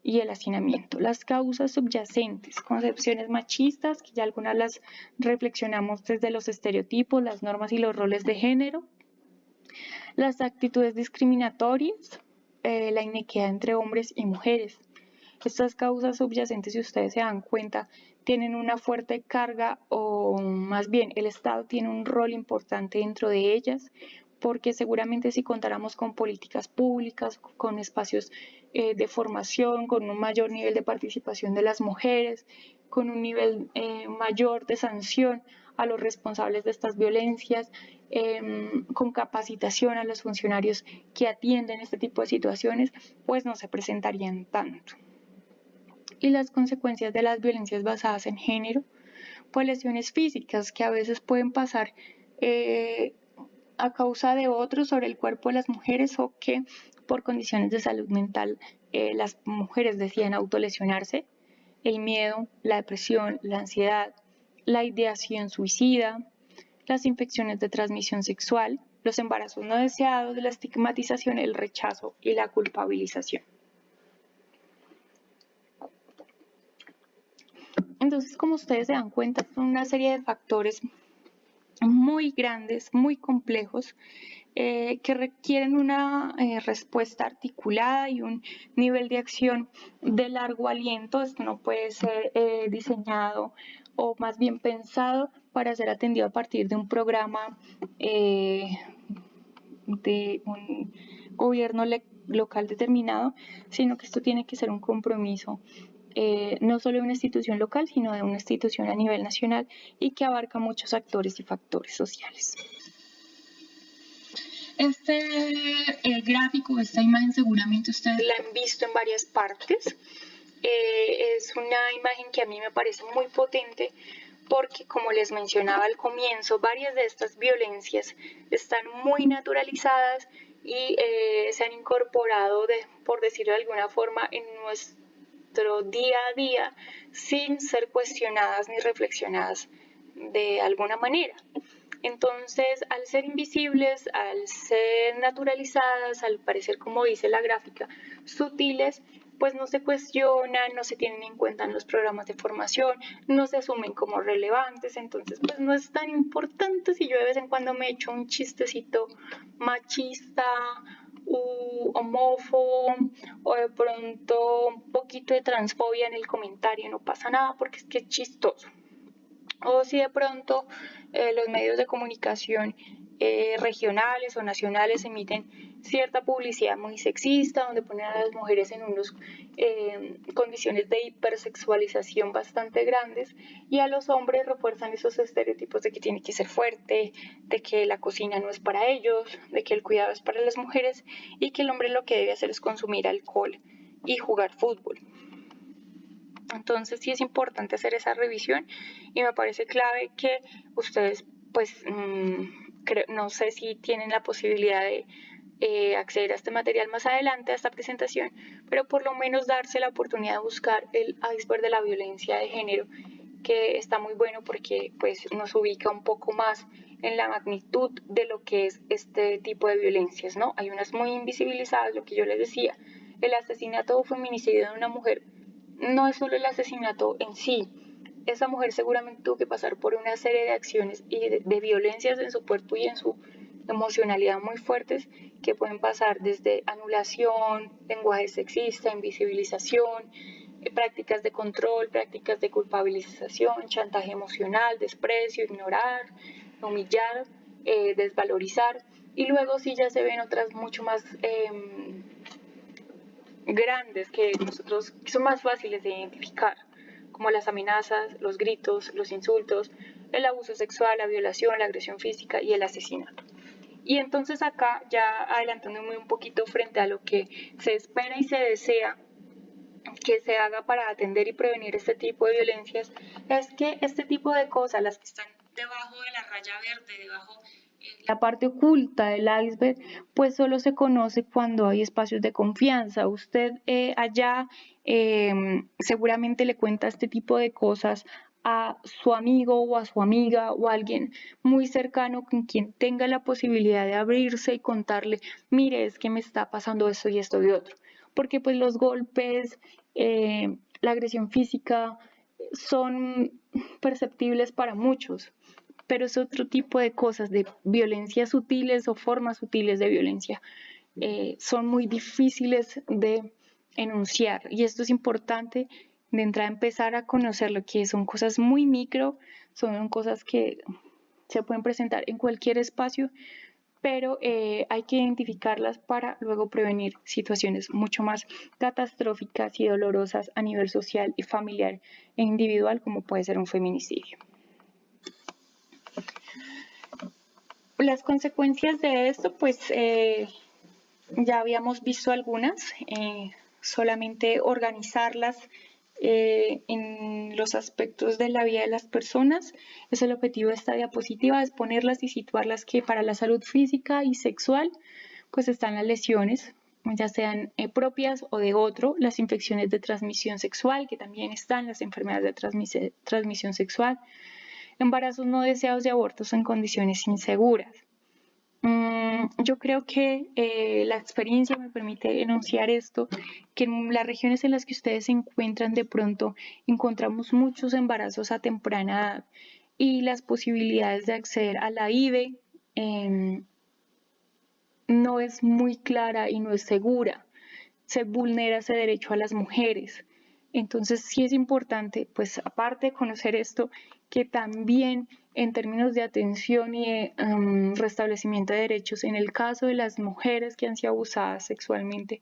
y el hacinamiento. Las causas subyacentes, concepciones machistas, que ya algunas las reflexionamos desde los estereotipos, las normas y los roles de género. Las actitudes discriminatorias, la inequidad entre hombres y mujeres. Estas causas subyacentes, si ustedes se dan cuenta, tienen una fuerte carga, o más bien el Estado tiene un rol importante dentro de ellas, porque seguramente si contáramos con políticas públicas, con espacios de formación, con un mayor nivel de participación de las mujeres, con un nivel mayor de sanción a los responsables de estas violencias, con capacitación a los funcionarios que atienden este tipo de situaciones, pues no se presentarían tanto. Y las consecuencias de las violencias basadas en género, pues lesiones físicas que a veces pueden pasar a causa de otros sobre el cuerpo de las mujeres, o que por condiciones de salud mental las mujeres deciden autolesionarse, el miedo, la depresión, la ansiedad, la ideación suicida, las infecciones de transmisión sexual, los embarazos no deseados, la estigmatización, el rechazo y la culpabilización. Entonces, como ustedes se dan cuenta, son una serie de factores muy grandes, muy complejos, que requieren una respuesta articulada y un nivel de acción de largo aliento. Esto no puede ser diseñado o más bien pensado para ser atendido a partir de un programa de un gobierno local determinado, sino que esto tiene que ser un compromiso no solo de una institución local, sino de una institución a nivel nacional, y que abarca muchos actores y factores sociales. Este gráfico, esta imagen seguramente ustedes la han visto en varias partes. Es una imagen que a mí me parece muy potente porque, como les mencionaba al comienzo, varias de estas violencias están muy naturalizadas y se han incorporado, por decirlo de alguna forma, en nuestro día a día sin ser cuestionadas ni reflexionadas de alguna manera. Entonces, al ser invisibles, al ser naturalizadas, al parecer, como dice la gráfica, sutiles, pues no se cuestionan, no se tienen en cuenta en los programas de formación, no se asumen como relevantes. Entonces pues no es tan importante si yo de vez en cuando me echo un chistecito machista, homófobo, o de pronto un poquito de transfobia en el comentario, no pasa nada porque es que es chistoso. O si de pronto los medios de comunicación regionales o nacionales emiten cierta publicidad muy sexista, donde ponen a las mujeres en unas condiciones de hipersexualización bastante grandes, y a los hombres refuerzan esos estereotipos de que tiene que ser fuerte, de que la cocina no es para ellos, de que el cuidado es para las mujeres y que el hombre lo que debe hacer es consumir alcohol y jugar fútbol. Entonces sí es importante hacer esa revisión, y me parece clave que ustedes, pues, no sé si tienen la posibilidad de acceder a este material más adelante, a esta presentación, pero por lo menos darse la oportunidad de buscar el iceberg de la violencia de género, que está muy bueno porque pues nos ubica un poco más en la magnitud de lo que es este tipo de violencias, ¿no? Hay unas muy invisibilizadas, lo que yo les decía, el asesinato o feminicidio de una mujer no es solo el asesinato en sí. Esa mujer seguramente tuvo que pasar por una serie de acciones y de violencias en su cuerpo y en su emocionalidad muy fuertes, que pueden pasar desde anulación, lenguaje sexista, invisibilización, prácticas de control, prácticas de culpabilización, chantaje emocional, desprecio, ignorar, humillar, desvalorizar. Y luego sí ya se ven otras mucho más grandes que son más fáciles de identificar, como las amenazas, los gritos, los insultos, el abuso sexual, la violación, la agresión física y el asesinato. Y entonces acá, ya adelantándome un poquito frente a lo que se espera y se desea que se haga para atender y prevenir este tipo de violencias, es que este tipo de cosas, las que están debajo de la raya verde, debajo la parte oculta del iceberg, pues solo se conoce cuando hay espacios de confianza. Usted allá seguramente le cuenta este tipo de cosas a su amigo o a su amiga o a alguien muy cercano con quien tenga la posibilidad de abrirse y contarle, mire, es que me está pasando esto y esto y otro. Porque pues los golpes, la agresión física son perceptibles para muchos, pero es otro tipo de cosas, de violencias sutiles o formas sutiles de violencia. Son muy difíciles de enunciar, y esto es importante de entrada, empezar a conocer lo que son cosas muy micro, son cosas que se pueden presentar en cualquier espacio, pero hay que identificarlas para luego prevenir situaciones mucho más catastróficas y dolorosas a nivel social y familiar e individual, como puede ser un feminicidio. Las consecuencias de esto, pues ya habíamos visto algunas, solamente organizarlas en los aspectos de la vida de las personas. Es el objetivo de esta diapositiva, es ponerlas y situarlas que para la salud física y sexual, pues están las lesiones, ya sean propias o de otro, las infecciones de transmisión sexual, que también están las enfermedades de transmisión sexual, embarazos no deseados y abortos en condiciones inseguras. Yo creo que la experiencia me permite enunciar esto, que en las regiones en las que ustedes se encuentran de pronto encontramos muchos embarazos a temprana edad, y las posibilidades de acceder a la IVE no es muy clara y no es segura. Se vulnera ese derecho a las mujeres. Entonces sí es importante, pues aparte de conocer esto, que también en términos de atención y de restablecimiento de derechos, en el caso de las mujeres que han sido abusadas sexualmente,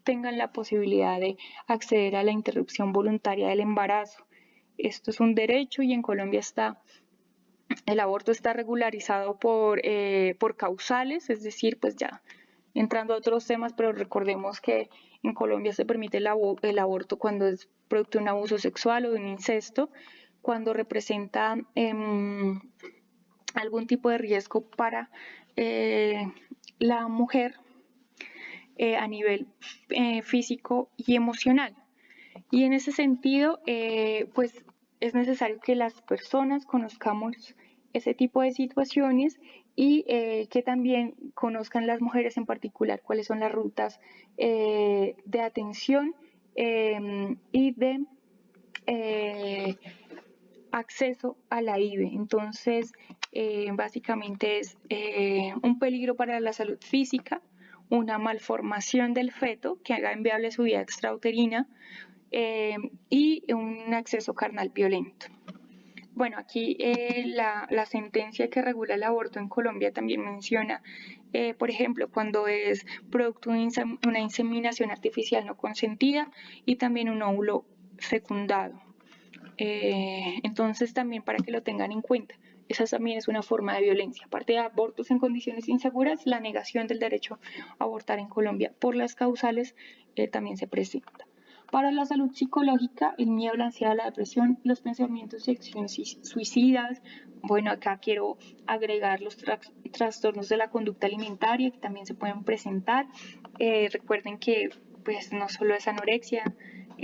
tengan la posibilidad de acceder a la interrupción voluntaria del embarazo. Esto es un derecho, y en Colombia el aborto está regularizado por causales, es decir, pues ya entrando a otros temas, pero recordemos que en Colombia se permite el aborto cuando es producto de un abuso sexual o de un incesto, cuando representa algún tipo de riesgo para la mujer a nivel físico y emocional. Y en ese sentido, pues es necesario que las personas conozcamos ese tipo de situaciones, y que también conozcan las mujeres en particular cuáles son las rutas de atención y de acceso a la IVE. Entonces, básicamente es un peligro para la salud física, una malformación del feto que haga inviable su vida extrauterina, y un acceso carnal violento. Bueno, aquí la sentencia que regula el aborto en Colombia también menciona, por ejemplo, cuando es producto de una inseminación artificial no consentida y también un óvulo fecundado. Entonces también para que lo tengan en cuenta, esa también es una forma de violencia. Aparte de abortos en condiciones inseguras, la negación del derecho a abortar en Colombia por las causales también se presenta. Para la salud psicológica, el miedo, la ansiedad, la depresión, los pensamientos y acciones suicidas. Bueno, acá quiero agregar los trastornos de la conducta alimentaria que también se pueden presentar. Recuerden que pues no solo es anorexia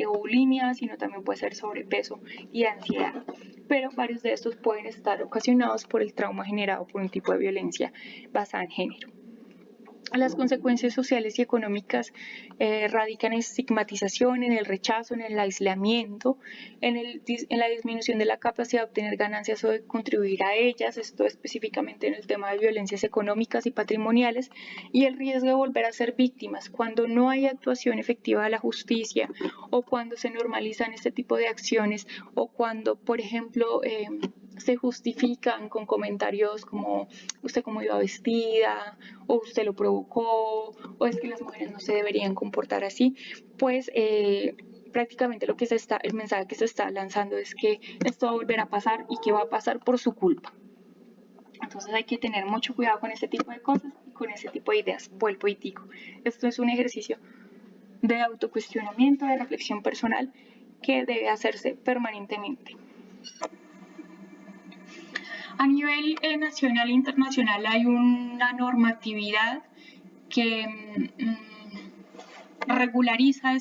o bulimia, sino también puede ser sobrepeso y ansiedad. Pero varios de estos pueden estar ocasionados por el trauma generado por un tipo de violencia basada en género. Las consecuencias sociales y económicas radican en estigmatización, en el rechazo, en el aislamiento, en la disminución de la capacidad de obtener ganancias o de contribuir a ellas, esto específicamente en el tema de violencias económicas y patrimoniales, y el riesgo de volver a ser víctimas cuando no hay actuación efectiva de la justicia o cuando se normalizan este tipo de acciones o cuando, por ejemplo, se justifican con comentarios como usted cómo iba vestida, o usted lo provocó, o es que las mujeres no se deberían comportar así, pues prácticamente el mensaje que se está lanzando es que esto va a volver a pasar y que va a pasar por su culpa. Entonces hay que tener mucho cuidado con este tipo de cosas y con ese tipo de ideas. Vuelvo y digo, esto es un ejercicio de autocuestionamiento, de reflexión personal que debe hacerse permanentemente. A nivel nacional e internacional hay una normatividad que regulariza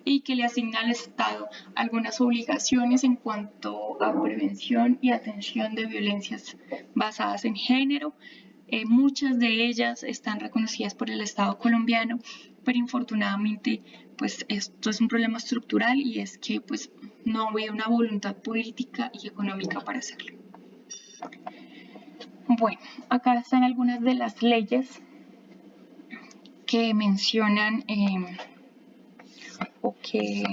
y que le asigna al Estado algunas obligaciones en cuanto a prevención y atención de violencias basadas en género. Muchas de ellas están reconocidas por el Estado colombiano, pero infortunadamente pues esto es un problema estructural y es que pues no había una voluntad política y económica para hacerlo. Bueno, acá están algunas de las leyes que mencionan o que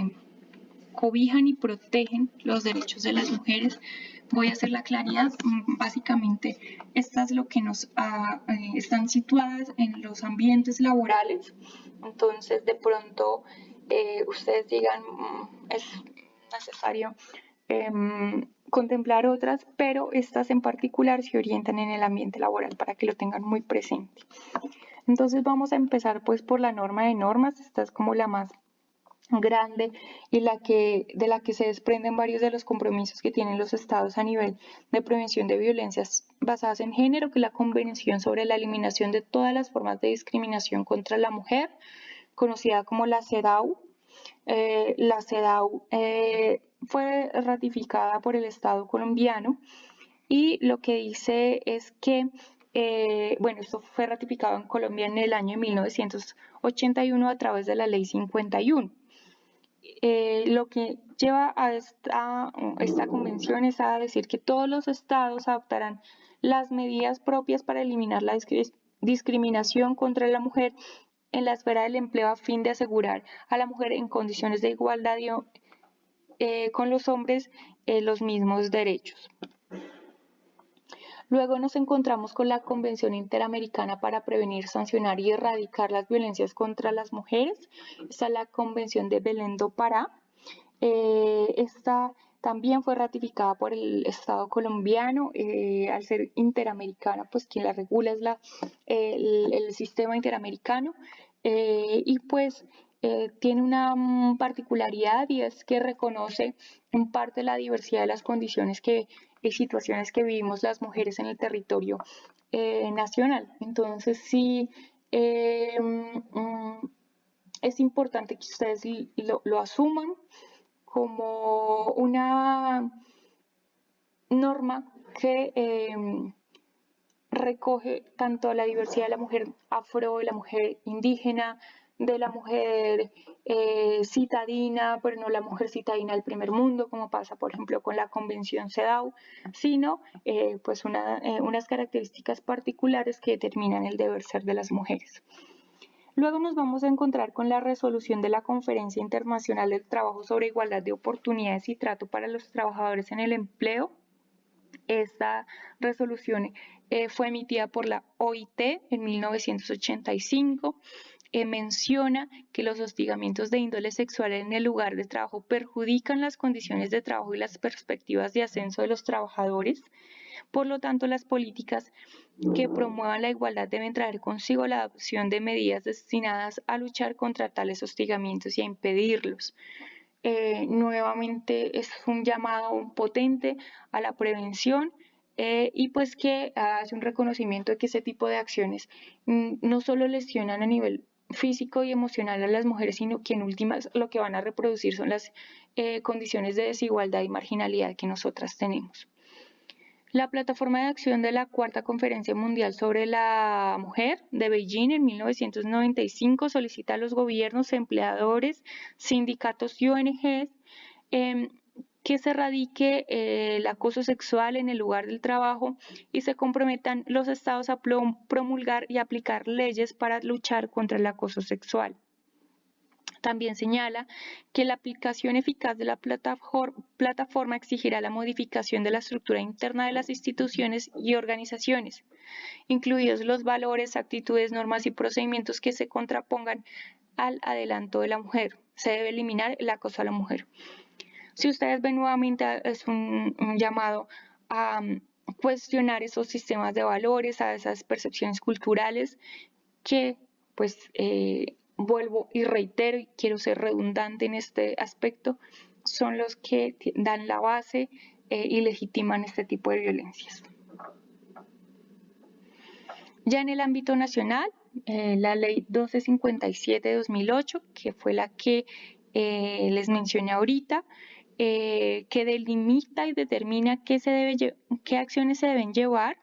cobijan y protegen los derechos de las mujeres. Voy a hacer la claridad. Básicamente, estas lo que nos están situadas en los ambientes laborales. Entonces, de pronto, ustedes digan, es necesario contemplar otras, pero estas en particular se orientan en el ambiente laboral para que lo tengan muy presente. Entonces vamos a empezar pues por la norma de normas, esta es como la más grande y de la que se desprenden varios de los compromisos que tienen los estados a nivel de prevención de violencias basadas en género, que es la Convención sobre la Eliminación de todas las formas de discriminación contra la mujer, conocida como la CEDAW. La CEDAW fue ratificada por el Estado colombiano y lo que dice es que, bueno, esto fue ratificado en Colombia en el año 1981 a través de la Ley 51. Lo que lleva a esta convención es a decir que todos los estados adoptarán las medidas propias para eliminar la discriminación contra la mujer en la esfera del empleo a fin de asegurar a la mujer en condiciones de igualdad con los hombres los mismos derechos. Luego nos encontramos con la Convención Interamericana para Prevenir, Sancionar y Erradicar las Violencias contra las Mujeres. Esta es la Convención de Belém do Pará. Esta también fue ratificada por el Estado colombiano. Al ser interamericana, pues quien la regula es el sistema interamericano. Y pues tiene una particularidad y es que reconoce en parte la diversidad de las condiciones y situaciones que vivimos las mujeres en el territorio nacional. Entonces sí es importante que ustedes lo asuman como una norma que recoge tanto la diversidad de la mujer afro, de la mujer indígena, de la mujer citadina, pero no la mujer citadina del primer mundo, como pasa, por ejemplo, con la Convención CEDAW, sino pues unas características particulares que determinan el deber ser de las mujeres. Luego nos vamos a encontrar con la resolución de la Conferencia Internacional del Trabajo sobre Igualdad de Oportunidades y Trato para los Trabajadores en el Empleo. Esta resolución fue emitida por la OIT en 1985. Menciona que los hostigamientos de índole sexual en el lugar de trabajo perjudican las condiciones de trabajo y las perspectivas de ascenso de los trabajadores. Por lo tanto, las políticas que promuevan la igualdad deben traer consigo la adopción de medidas destinadas a luchar contra tales hostigamientos y a impedirlos. Nuevamente es un llamado potente a la prevención y pues que hace un reconocimiento de que ese tipo de acciones no solo lesionan a nivel físico y emocional a las mujeres, sino que en últimas lo que van a reproducir son las condiciones de desigualdad y marginalidad que nosotras tenemos. La plataforma de acción de la Cuarta Conferencia Mundial sobre la Mujer de Beijing en 1995 solicita a los gobiernos, empleadores, sindicatos y ONGs que se erradique el acoso sexual en el lugar del trabajo y se comprometan los estados a promulgar y aplicar leyes para luchar contra el acoso sexual. También señala que la aplicación eficaz de la plataforma exigirá la modificación de la estructura interna de las instituciones y organizaciones, incluidos los valores, actitudes, normas y procedimientos que se contrapongan al adelanto de la mujer. Se debe eliminar el acoso a la mujer. Si ustedes ven nuevamente, es un llamado a cuestionar esos sistemas de valores, a esas percepciones culturales que, pues, vuelvo y reitero y quiero ser redundante en este aspecto, son los que dan la base y legitiman este tipo de violencias. Ya en el ámbito nacional, la ley 1257 de 2008, que fue la que les mencioné ahorita, que delimita y determina qué acciones se deben llevar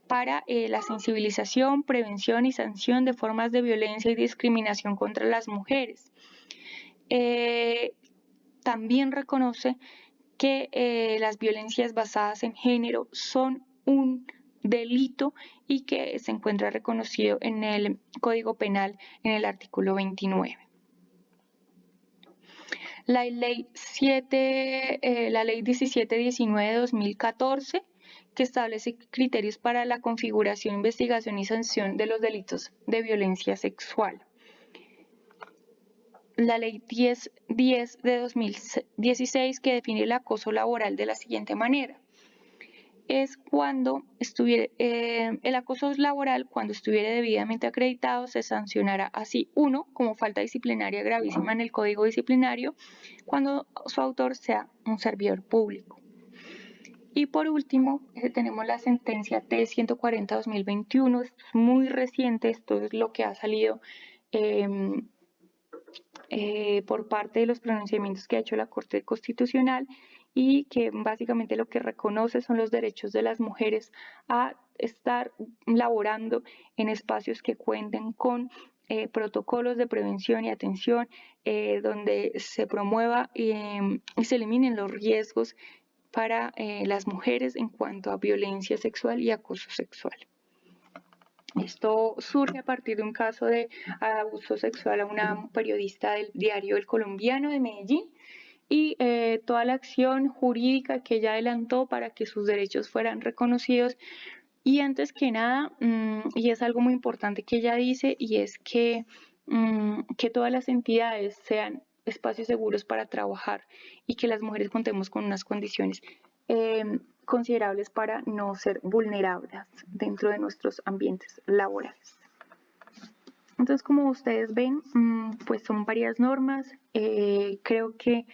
para la sensibilización, prevención y sanción de formas de violencia y discriminación contra las mujeres. También reconoce que las violencias basadas en género son un delito y que se encuentra reconocido en el Código Penal en el artículo 29. La ley 1719 de 2014, que establece criterios para la configuración, investigación y sanción de los delitos de violencia sexual. La ley 1010 de 2016, que define el acoso laboral de la siguiente manera. Es cuando el acoso laboral, cuando estuviera debidamente acreditado, se sancionará así, 1, como falta disciplinaria gravísima en el Código Disciplinario, cuando su autor sea un servidor público. Y por último, tenemos la sentencia T-140-2021, esto es muy reciente, esto es lo que ha salido por parte de los pronunciamientos que ha hecho la Corte Constitucional y que básicamente lo que reconoce son los derechos de las mujeres a estar laborando en espacios que cuenten con protocolos de prevención y atención donde se promueva y se eliminen los riesgos para las mujeres en cuanto a violencia sexual y acoso sexual. Esto surge a partir de un caso de abuso sexual a una periodista del diario El Colombiano de Medellín y toda la acción jurídica que ella adelantó para que sus derechos fueran reconocidos. Y antes que nada, y es algo muy importante que ella dice, y es que todas las entidades sean espacios seguros para trabajar y que las mujeres contemos con unas condiciones considerables para no ser vulnerables dentro de nuestros ambientes laborales. Entonces, como ustedes ven, pues son varias normas. Creo que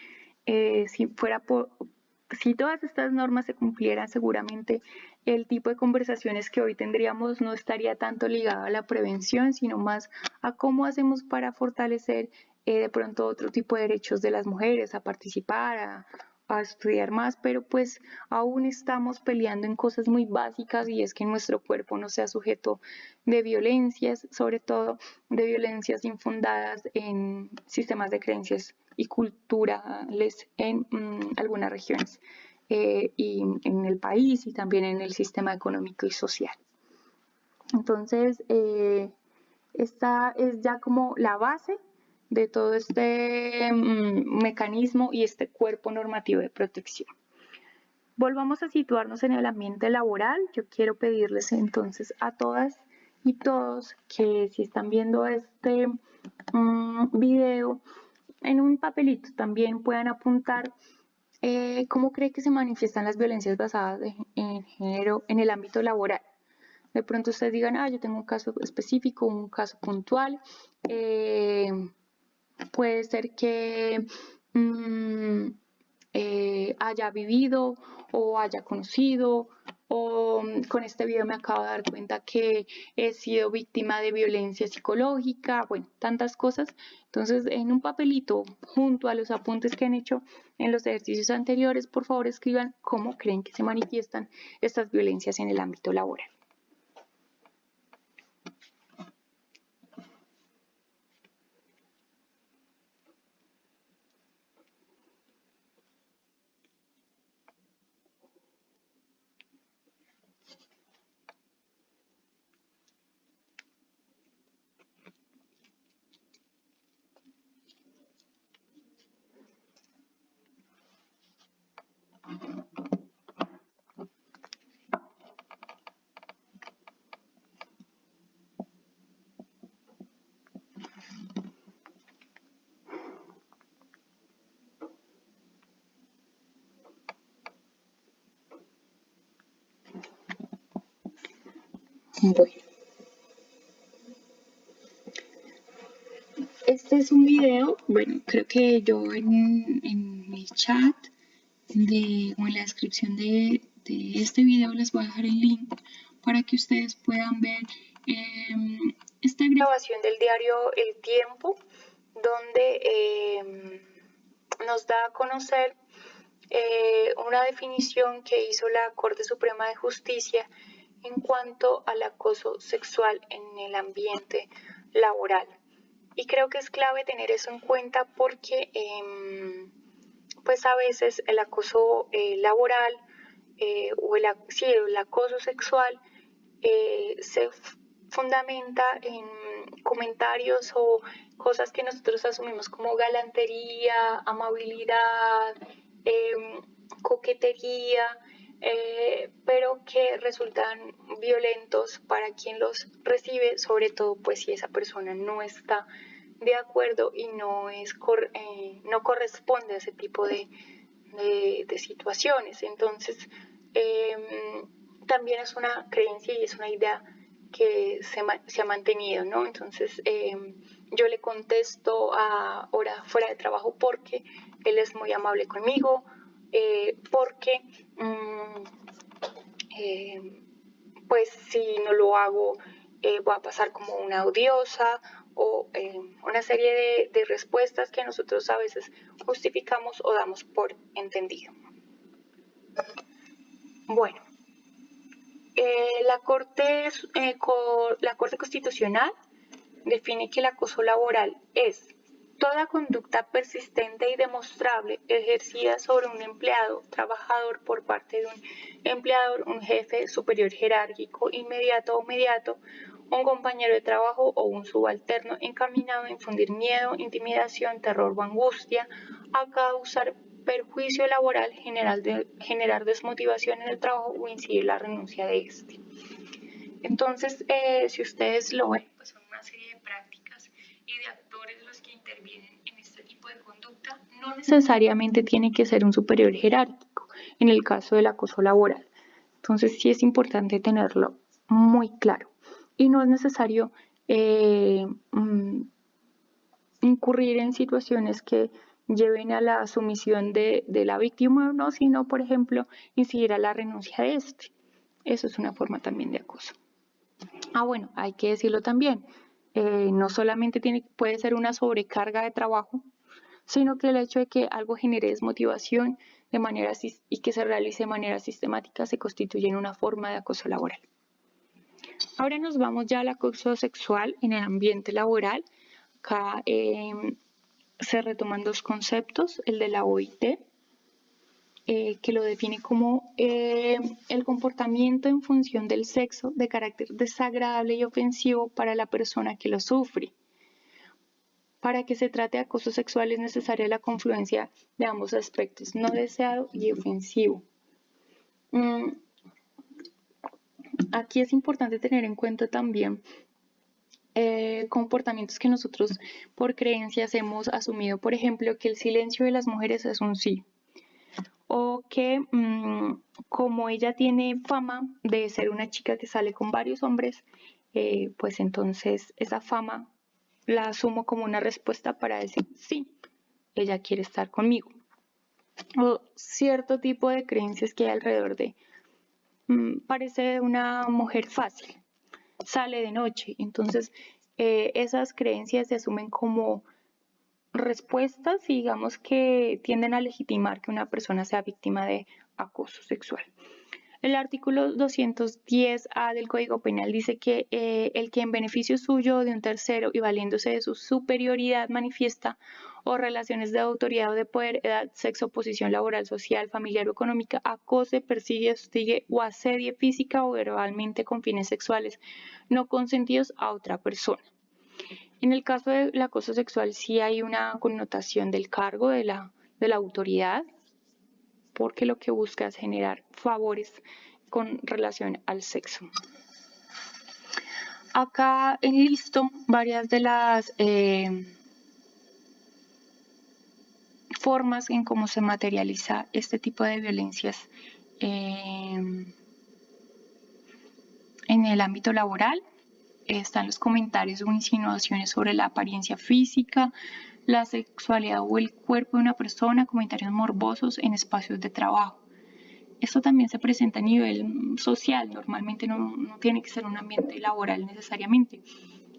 si todas estas normas se cumplieran, seguramente el tipo de conversaciones que hoy tendríamos no estaría tanto ligado a la prevención, sino más a cómo hacemos para fortalecer de pronto otro tipo de derechos de las mujeres, a participar, a estudiar más, pero pues aún estamos peleando en cosas muy básicas y es que nuestro cuerpo no sea sujeto de violencias, sobre todo de violencias infundadas en sistemas de creencias y culturales en algunas regiones y en el país y también en el sistema económico y social. Entonces, esta es ya como la base de todo este mecanismo y este cuerpo normativo de protección. Volvamos a situarnos en el ambiente laboral. Yo quiero pedirles entonces a todas y todos que si están viendo este video, en un papelito también puedan apuntar cómo cree que se manifiestan las violencias basadas en género en el ámbito laboral. De pronto ustedes digan, yo tengo un caso específico, un caso puntual. Puede ser que haya vivido o haya conocido, o con este video me acabo de dar cuenta que he sido víctima de violencia psicológica, bueno, tantas cosas. Entonces, en un papelito, junto a los apuntes que han hecho en los ejercicios anteriores, por favor escriban cómo creen que se manifiestan estas violencias en el ámbito laboral. Bueno, este es un video, bueno, creo que yo en el chat o en la descripción de este video les voy a dejar el link para que ustedes puedan ver esta grabación del diario El Tiempo, donde nos da a conocer una definición que hizo la Corte Suprema de Justicia en cuanto al acoso sexual en el ambiente laboral. Y creo que es clave tener eso en cuenta porque pues a veces el acoso laboral o el acoso sexual se fundamenta en comentarios o cosas que nosotros asumimos como galantería, amabilidad, coquetería, pero que resultan violentos para quien los recibe, sobre todo pues si esa persona no está de acuerdo y no corresponde a ese tipo de situaciones. Entonces, también es una creencia y es una idea que se ha mantenido, ¿no? Entonces, yo le contesto ahora fuera de trabajo porque él es muy amable conmigo, porque pues si no lo hago voy a pasar como una odiosa o una serie de respuestas que nosotros a veces justificamos o damos por entendido. Bueno, la Corte Constitucional define que el acoso laboral es toda conducta persistente y demostrable ejercida sobre un empleado, trabajador por parte de un empleador, un jefe superior jerárquico, inmediato o mediato, un compañero de trabajo o un subalterno encaminado a infundir miedo, intimidación, terror o angustia, a causar perjuicio laboral, generar desmotivación en el trabajo o incidir la renuncia de este. Entonces, si ustedes lo ven, pues son una serie de prácticas y de actores los que intervienen en este tipo de conducta. No necesariamente tiene que ser un superior jerárquico en el caso del acoso laboral. Entonces, sí es importante tenerlo muy claro. Y no es necesario incurrir en situaciones que lleven a la sumisión de la víctima, no, sino, por ejemplo, incidir a la renuncia de este. Eso es una forma también de acoso. Bueno, hay que decirlo también, no solamente puede ser una sobrecarga de trabajo, sino que el hecho de que algo genere desmotivación y que se realice de manera sistemática se constituye en una forma de acoso laboral. Ahora nos vamos ya al acoso sexual en el ambiente laboral. Acá se retoman dos conceptos, el de la OIT, que lo define como el comportamiento en función del sexo de carácter desagradable y ofensivo para la persona que lo sufre. Para que se trate de acoso sexual es necesaria la confluencia de ambos aspectos, no deseado y ofensivo. Mm, Aquí es importante tener en cuenta también comportamientos que nosotros por creencias hemos asumido, por ejemplo, que el silencio de las mujeres es un sí, o que como ella tiene fama de ser una chica que sale con varios hombres, pues entonces esa fama la asumo como una respuesta para decir sí, ella quiere estar conmigo. O cierto tipo de creencias que hay alrededor de parece una mujer fácil, sale de noche. Entonces, esas creencias se asumen como respuestas y digamos que tienden a legitimar que una persona sea víctima de acoso sexual. El artículo 210A del Código Penal dice que el que en beneficio suyo de un tercero y valiéndose de su superioridad manifiesta o relaciones de autoridad o de poder, edad, sexo, posición laboral, social, familiar o económica, acose, persigue, hostigue o asedie física o verbalmente con fines sexuales no consentidos a otra persona. En el caso del acoso sexual sí hay una connotación del cargo de la autoridad, porque lo que busca es generar favores con relación al sexo. Acá enlisto varias de las formas en cómo se materializa este tipo de violencias en el ámbito laboral. Están los comentarios o insinuaciones sobre la apariencia física, la sexualidad o el cuerpo de una persona, comentarios morbosos en espacios de trabajo. Esto también se presenta a nivel social, normalmente no tiene que ser un ambiente laboral necesariamente,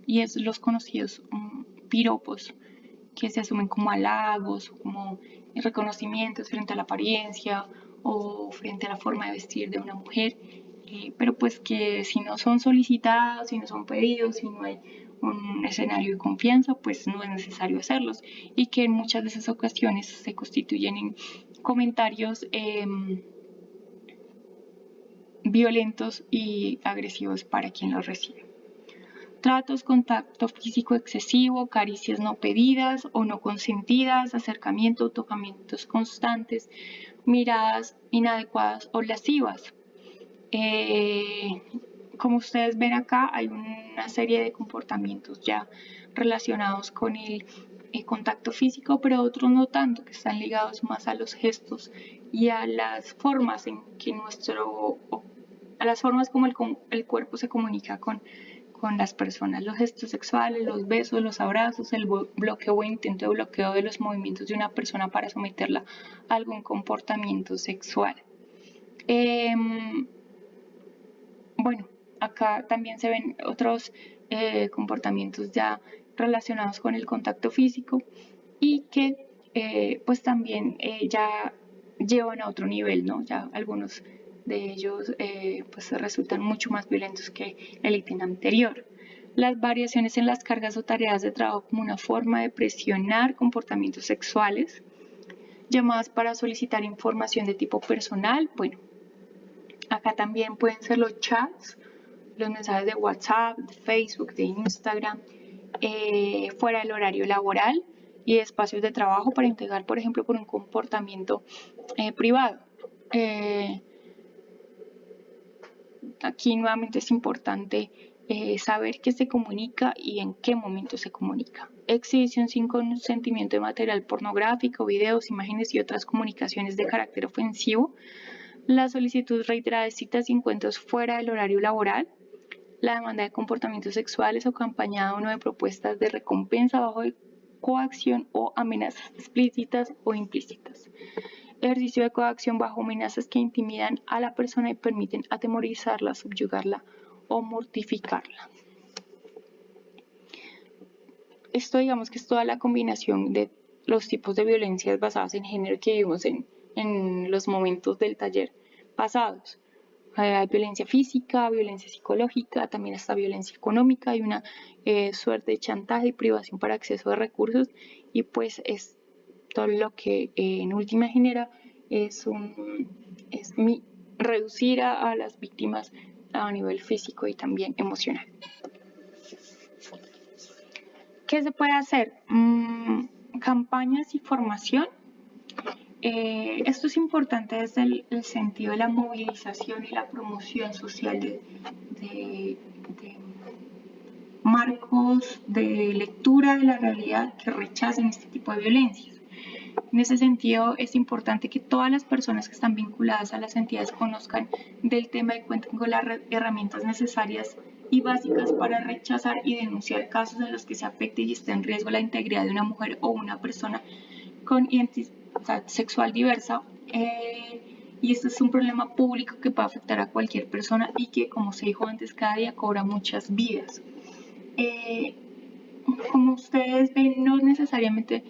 y es los conocidos piropos que se asumen como halagos, como reconocimientos frente a la apariencia o frente a la forma de vestir de una mujer, pero pues que si no son solicitados, si no son pedidos, si no hay un escenario de confianza, pues no es necesario hacerlos y que en muchas de esas ocasiones se constituyen en comentarios violentos y agresivos para quien los recibe. Tratos, contacto físico excesivo, caricias no pedidas o no consentidas, acercamiento, tocamientos constantes, miradas inadecuadas o lascivas. Como ustedes ven acá, hay una serie de comportamientos ya relacionados con el contacto físico, pero otros no tanto, que están ligados más a los gestos y a las formas en que a las formas como el cuerpo se comunica con las personas, los gestos sexuales, los besos, los abrazos, el bloqueo o intento de bloqueo de los movimientos de una persona para someterla a algún comportamiento sexual. Bueno, acá también se ven otros comportamientos ya relacionados con el contacto físico y que pues también ya llevan a otro nivel, ¿no? Ya algunos de ellos pues resultan mucho más violentos que el ítem anterior. Las variaciones en las cargas o tareas de trabajo como una forma de presionar comportamientos sexuales, llamadas para solicitar información de tipo personal, bueno, acá también pueden ser los chats, los mensajes de WhatsApp, de Facebook, de Instagram, fuera del horario laboral y de espacios de trabajo para integrar, por ejemplo, por un comportamiento privado. Aquí nuevamente es importante saber qué se comunica y en qué momento se comunica. Exhibición sin consentimiento de material pornográfico, videos, imágenes y otras comunicaciones de carácter ofensivo. La solicitud reiterada de citas y encuentros fuera del horario laboral. La demanda de comportamientos sexuales o campaña o no de propuestas de recompensa bajo coacción o amenazas explícitas o implícitas. Ejercicio de coacción bajo amenazas que intimidan a la persona y permiten atemorizarla, subyugarla o mortificarla. Esto digamos que es toda la combinación de los tipos de violencias basadas en género que vimos en los momentos del taller pasados. Hay violencia física, violencia psicológica, también está violencia económica, hay una suerte de chantaje y privación para acceso de recursos y pues es todo lo que en última genera es reducir a las víctimas a nivel físico y también emocional. ¿Qué se puede hacer? Campañas y formación Esto es importante desde el sentido de la movilización y la promoción social de marcos de lectura de la realidad que rechacen este tipo de violencias. En ese sentido, es importante que todas las personas que están vinculadas a las entidades conozcan del tema y cuenten con las herramientas necesarias y básicas para rechazar y denunciar casos en los que se afecte y esté en riesgo la integridad de una mujer o una persona con identidad sexual diversa. Y este es un problema público que puede afectar a cualquier persona y que, como se dijo antes, cada día cobra muchas vidas. Eh, Como ustedes ven, no necesariamente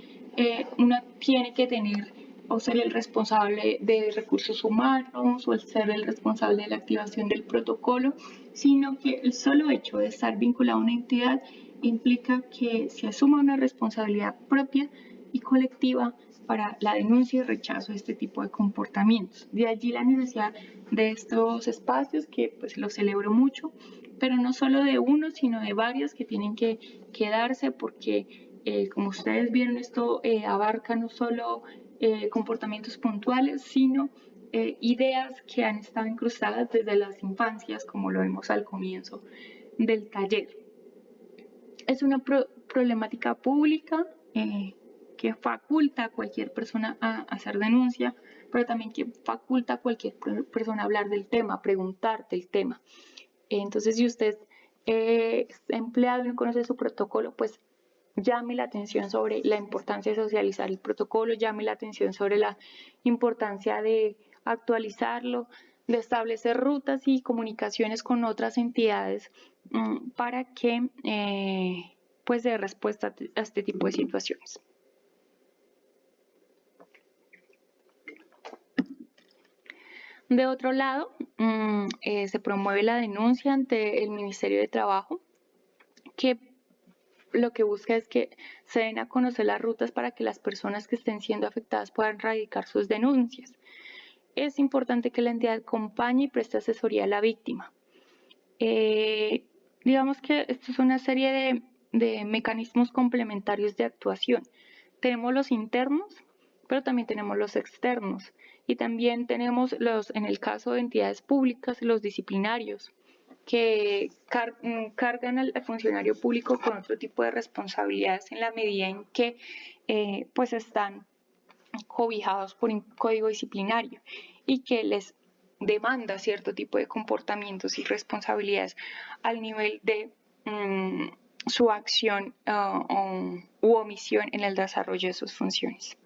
uno tiene que tener o ser el responsable de recursos humanos o el ser el responsable de la activación del protocolo, sino que el solo hecho de estar vinculado a una entidad implica que se asuma una responsabilidad propia y colectiva para la denuncia y rechazo de este tipo de comportamientos. De allí la necesidad de estos espacios, que pues los celebro mucho, pero no solo de uno, sino de varios que tienen que quedarse porque, como ustedes vieron, esto abarca no solo comportamientos puntuales, sino ideas que han estado incrustadas desde las infancias, como lo vimos al comienzo del taller. Es una problemática pública que faculta a cualquier persona a hacer denuncia, pero también que faculta a cualquier persona a hablar del tema, preguntar del tema. Entonces, si usted es empleado y no conoce su protocolo, pues llame la atención sobre la importancia de socializar el protocolo, llame la atención sobre la importancia de actualizarlo, de establecer rutas y comunicaciones con otras entidades para que pues dé respuesta a este tipo de situaciones. De otro lado, se promueve la denuncia ante el Ministerio de Trabajo, que lo que busca es que se den a conocer las rutas para que las personas que estén siendo afectadas puedan radicar sus denuncias. Es importante que la entidad acompañe y preste asesoría a la víctima. Digamos que esto es una serie de mecanismos complementarios de actuación. Tenemos los internos, pero también tenemos los externos. Y también tenemos en el caso de entidades públicas, los disciplinarios, que cargan al funcionario público con otro tipo de responsabilidades en la medida en que pues están cobijados por un código disciplinario y que les demanda cierto tipo de comportamientos y responsabilidades al nivel de su acción u omisión en el desarrollo de sus funciones.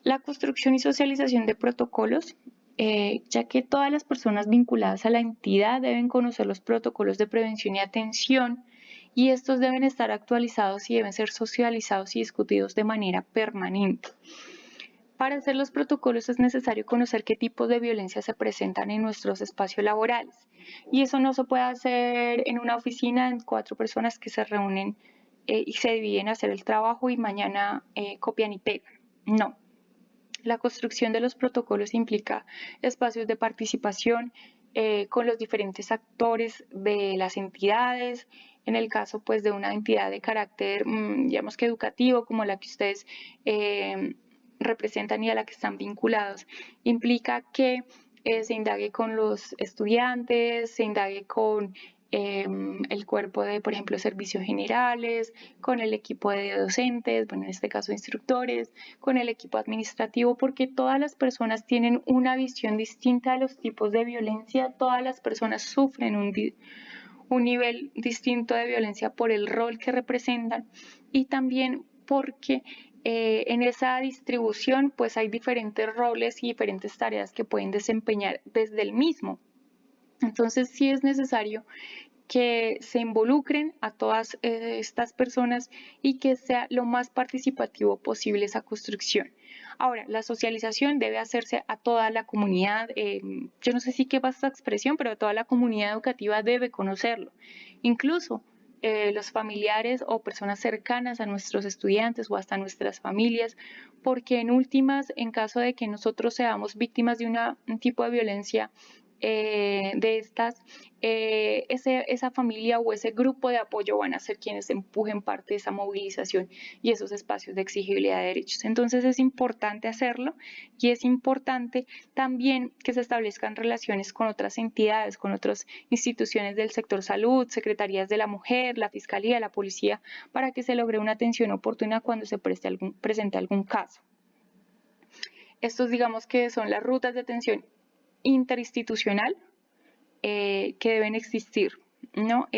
La construcción y socialización de protocolos, ya que todas las personas vinculadas a la entidad deben conocer los protocolos de prevención y atención, y estos deben estar actualizados y deben ser socializados y discutidos de manera permanente. Para hacer los protocolos es necesario conocer qué tipos de violencia se presentan en nuestros espacios laborales, y eso no se puede hacer en una oficina en 4 personas que se reúnen y se dividen a hacer el trabajo y mañana copian y pegan. No. La construcción de los protocolos implica espacios de participación con los diferentes actores de las entidades. En el caso pues de una entidad de carácter digamos que educativo como la que ustedes representan y a la que están vinculados, implica que se indague con los estudiantes, se indague con el cuerpo de, por ejemplo, servicios generales, con el equipo de docentes, bueno, en este caso instructores, con el equipo administrativo, porque todas las personas tienen una visión distinta de los tipos de violencia, todas las personas sufren un nivel distinto de violencia por el rol que representan y también porque en esa distribución pues hay diferentes roles y diferentes tareas que pueden desempeñar desde el mismo. Entonces sí es necesario que se involucren a todas estas personas y que sea lo más participativo posible esa construcción. Ahora, la socialización debe hacerse a toda la comunidad, yo no sé si qué pasa esta expresión, pero toda la comunidad educativa debe conocerlo. Incluso los familiares o personas cercanas a nuestros estudiantes o hasta nuestras familias, porque en últimas, en caso de que nosotros seamos víctimas de un tipo de violencia, esa familia o ese grupo de apoyo van a ser quienes empujen parte de esa movilización y esos espacios de exigibilidad de derechos. Entonces es importante hacerlo y es importante también que se establezcan relaciones con otras entidades, con otras instituciones del sector salud, secretarías de la mujer, la fiscalía, la policía, para que se logre una atención oportuna cuando se presente algún caso. Estos digamos que son las rutas de atención interinstitucional que deben existir, ¿no?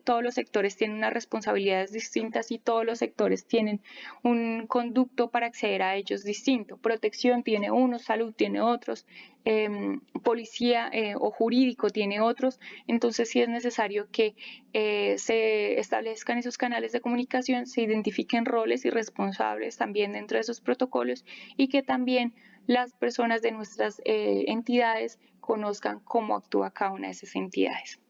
Todos los sectores tienen unas responsabilidades distintas y todos los sectores tienen un conducto para acceder a ellos distinto. Protección tiene unos, salud tiene otros, policía o jurídico tiene otros. Entonces sí es necesario que se establezcan esos canales de comunicación, se identifiquen roles y responsables también dentro de esos protocolos y que también las personas de nuestras entidades conozcan cómo actúa cada una de esas entidades.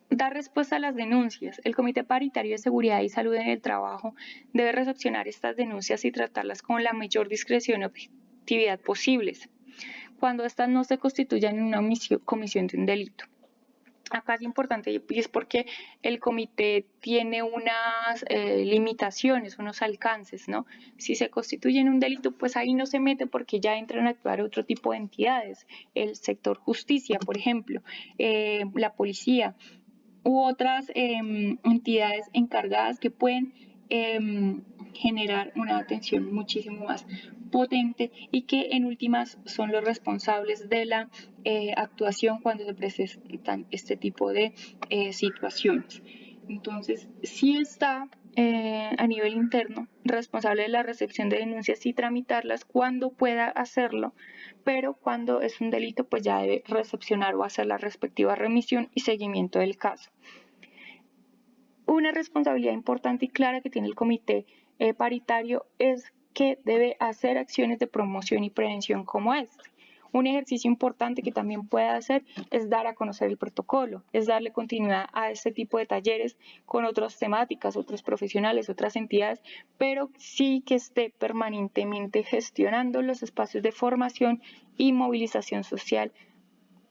Dar respuesta a las denuncias. El Comité Paritario de Seguridad y Salud en el Trabajo debe recepcionar estas denuncias y tratarlas con la mayor discreción y objetividad posibles, cuando éstas no se constituyan en una comisión de un delito. Acá es importante y es porque el comité tiene unas limitaciones, unos alcances, ¿no? Si se constituye en un delito, pues ahí no se mete porque ya entran a actuar otro tipo de entidades, el sector justicia, por ejemplo, la policía u otras entidades encargadas que pueden generar una atención muchísimo más potente y que en últimas son los responsables de la actuación cuando se presentan este tipo de situaciones. Entonces, sí está a nivel interno responsable de la recepción de denuncias y tramitarlas cuando pueda hacerlo, pero cuando es un delito, pues ya debe recepcionar o hacer la respectiva remisión y seguimiento del caso. Una responsabilidad importante y clara que tiene el comité paritario es que debe hacer acciones de promoción y prevención como este. Un ejercicio importante que también puede hacer es dar a conocer el protocolo, es darle continuidad a este tipo de talleres con otras temáticas, otros profesionales, otras entidades, pero sí que esté permanentemente gestionando los espacios de formación y movilización social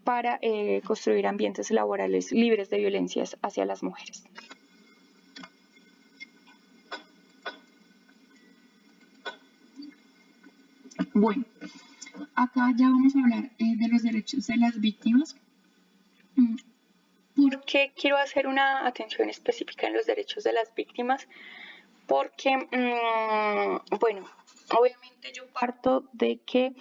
para construir ambientes laborales libres de violencias hacia las mujeres. Bueno, acá ya vamos a hablar de los derechos de las víctimas. ¿Por qué quiero hacer una atención específica en los derechos de las víctimas? Porque, bueno, obviamente yo parto de que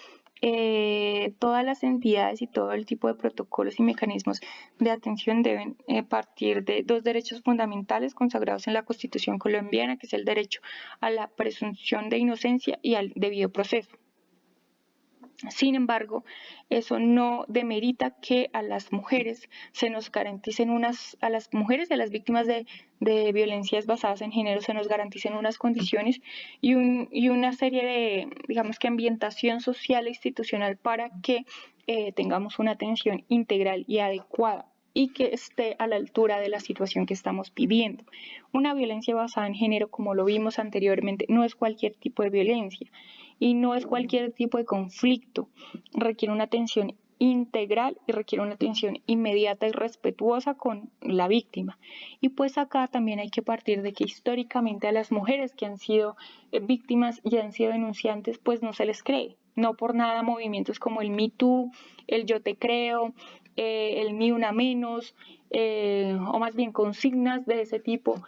todas las entidades y todo el tipo de protocolos y mecanismos de atención deben partir de dos derechos fundamentales consagrados en la Constitución colombiana, que es el derecho a la presunción de inocencia y al debido proceso. Sin embargo, eso no demerita que a las mujeres se nos garanticen a las mujeres y a las víctimas de violencias basadas en género se nos garanticen unas condiciones y una serie de, digamos que ambientación social e institucional para que tengamos una atención integral y adecuada y que esté a la altura de la situación que estamos viviendo. Una violencia basada en género, como lo vimos anteriormente, no es cualquier tipo de violencia y no es cualquier tipo de conflicto. Requiere una atención integral y requiere una atención inmediata y respetuosa con la víctima. Y pues acá también hay que partir de que históricamente a las mujeres que han sido víctimas y han sido denunciantes, pues no se les cree. No por nada movimientos como el Me Too, el Yo Te Creo, el Ni Una Menos, o más bien consignas de ese tipo,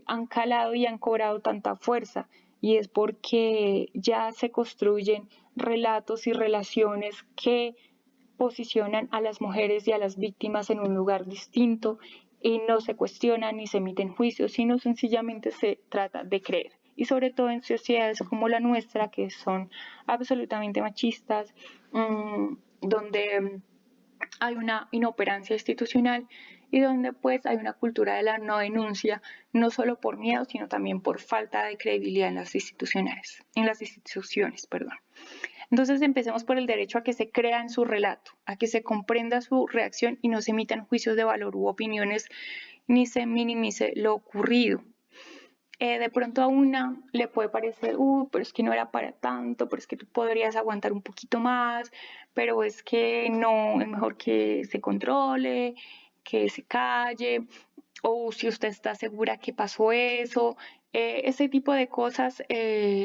han calado y han cobrado tanta fuerza. Y es porque ya se construyen relatos y relaciones que posicionan a las mujeres y a las víctimas en un lugar distinto y no se cuestionan ni se emiten juicios, sino sencillamente se trata de creer. Y sobre todo en sociedades como la nuestra, que son absolutamente machistas, donde hay una inoperancia institucional y donde pues hay una cultura de la no denuncia, no solo por miedo, sino también por falta de credibilidad en las instituciones, perdón. Entonces empecemos por el derecho a que se crea en su relato, a que se comprenda su reacción y no se emitan juicios de valor u opiniones, ni se minimice lo ocurrido. De pronto a una le puede parecer, pero es que no era para tanto, pero es que tú podrías aguantar un poquito más, pero es que no, es mejor que se controle, que se calle, o si usted está segura que pasó eso. Ese tipo de cosas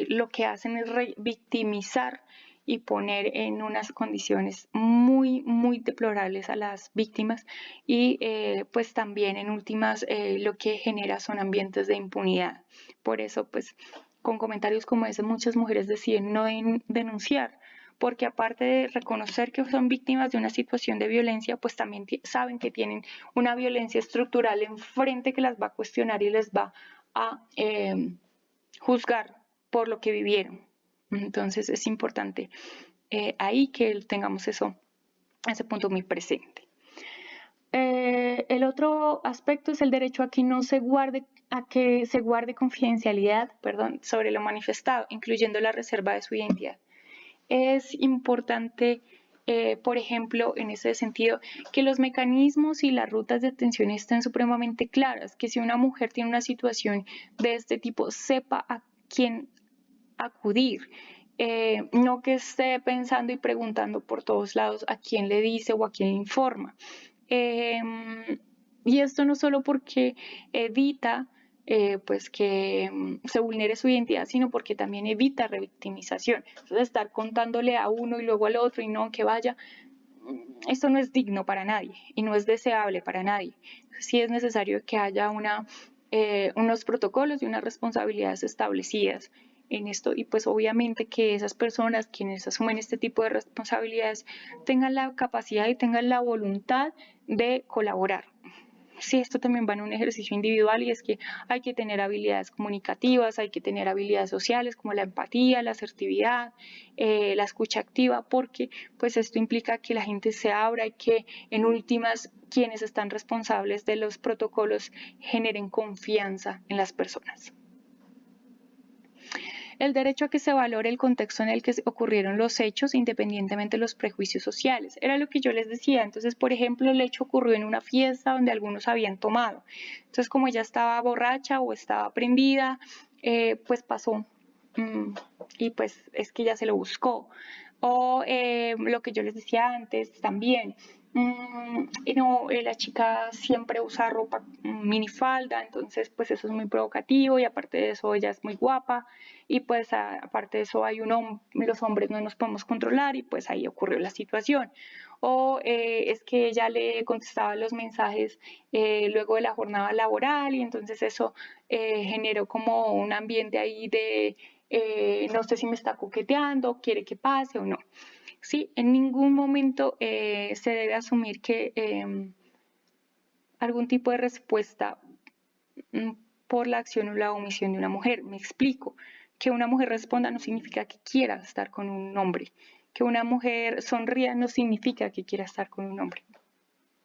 lo que hacen es victimizar y poner en unas condiciones muy, muy deplorables a las víctimas y pues también en últimas lo que genera son ambientes de impunidad. Por eso pues con comentarios como ese muchas mujeres deciden no denunciar, porque aparte de reconocer que son víctimas de una situación de violencia, pues también saben que tienen una violencia estructural enfrente que las va a cuestionar y les va a juzgar por lo que vivieron. Entonces es importante ahí que tengamos ese punto muy presente. El otro aspecto es el derecho a que se guarde confidencialidad, sobre lo manifestado, incluyendo la reserva de su identidad. Es importante, por ejemplo, en ese sentido, que los mecanismos y las rutas de atención estén supremamente claras, que si una mujer tiene una situación de este tipo, sepa a quién acudir, no que esté pensando y preguntando por todos lados a quién le dice o a quién le informa. Y esto no solo porque evita pues que se vulnere su identidad, sino porque también evita revictimización. Entonces, estar contándole a uno y luego al otro y no que vaya, esto no es digno para nadie y no es deseable para nadie. Sí es necesario que haya unos protocolos y unas responsabilidades establecidas en esto y pues obviamente que esas personas quienes asumen este tipo de responsabilidades tengan la capacidad y tengan la voluntad de colaborar. Sí, esto también va en un ejercicio individual y es que hay que tener habilidades comunicativas, hay que tener habilidades sociales como la empatía, la asertividad, la escucha activa, porque pues esto implica que la gente se abra y que en últimas quienes están responsables de los protocolos generen confianza en las personas. El derecho a que se valore el contexto en el que ocurrieron los hechos independientemente de los prejuicios sociales. Era lo que yo les decía. Entonces, por ejemplo, el hecho ocurrió en una fiesta donde algunos habían tomado. Entonces, como ella estaba borracha o estaba prendida, pues pasó. Y pues es que ella se lo buscó. O lo que yo les decía antes también. No, la chica siempre usa ropa minifalda, entonces pues eso es muy provocativo y aparte de eso ella es muy guapa y pues aparte de eso los hombres no nos podemos controlar y pues ahí ocurrió la situación. O es que ella le contestaba los mensajes luego de la jornada laboral y entonces eso generó como un ambiente ahí de no sé si me está coqueteando, quiere que pase o no. Sí, en ningún momento se debe asumir que algún tipo de respuesta por la acción o la omisión de una mujer. Me explico. Que una mujer responda no significa que quiera estar con un hombre. Que una mujer sonría no significa que quiera estar con un hombre.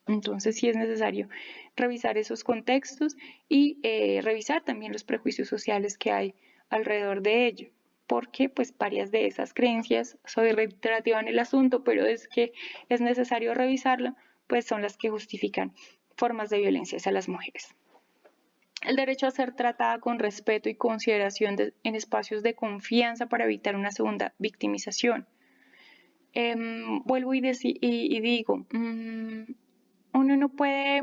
Entonces sí es necesario revisar esos contextos y revisar también los prejuicios sociales que hay alrededor de ello. Porque pues varias de esas creencias, soy reiterativa en el asunto, pero es que es necesario revisarlo, pues son las que justifican formas de violencia hacia las mujeres. El derecho a ser tratada con respeto y consideración en espacios de confianza para evitar una segunda victimización. Vuelvo y digo, uno no puede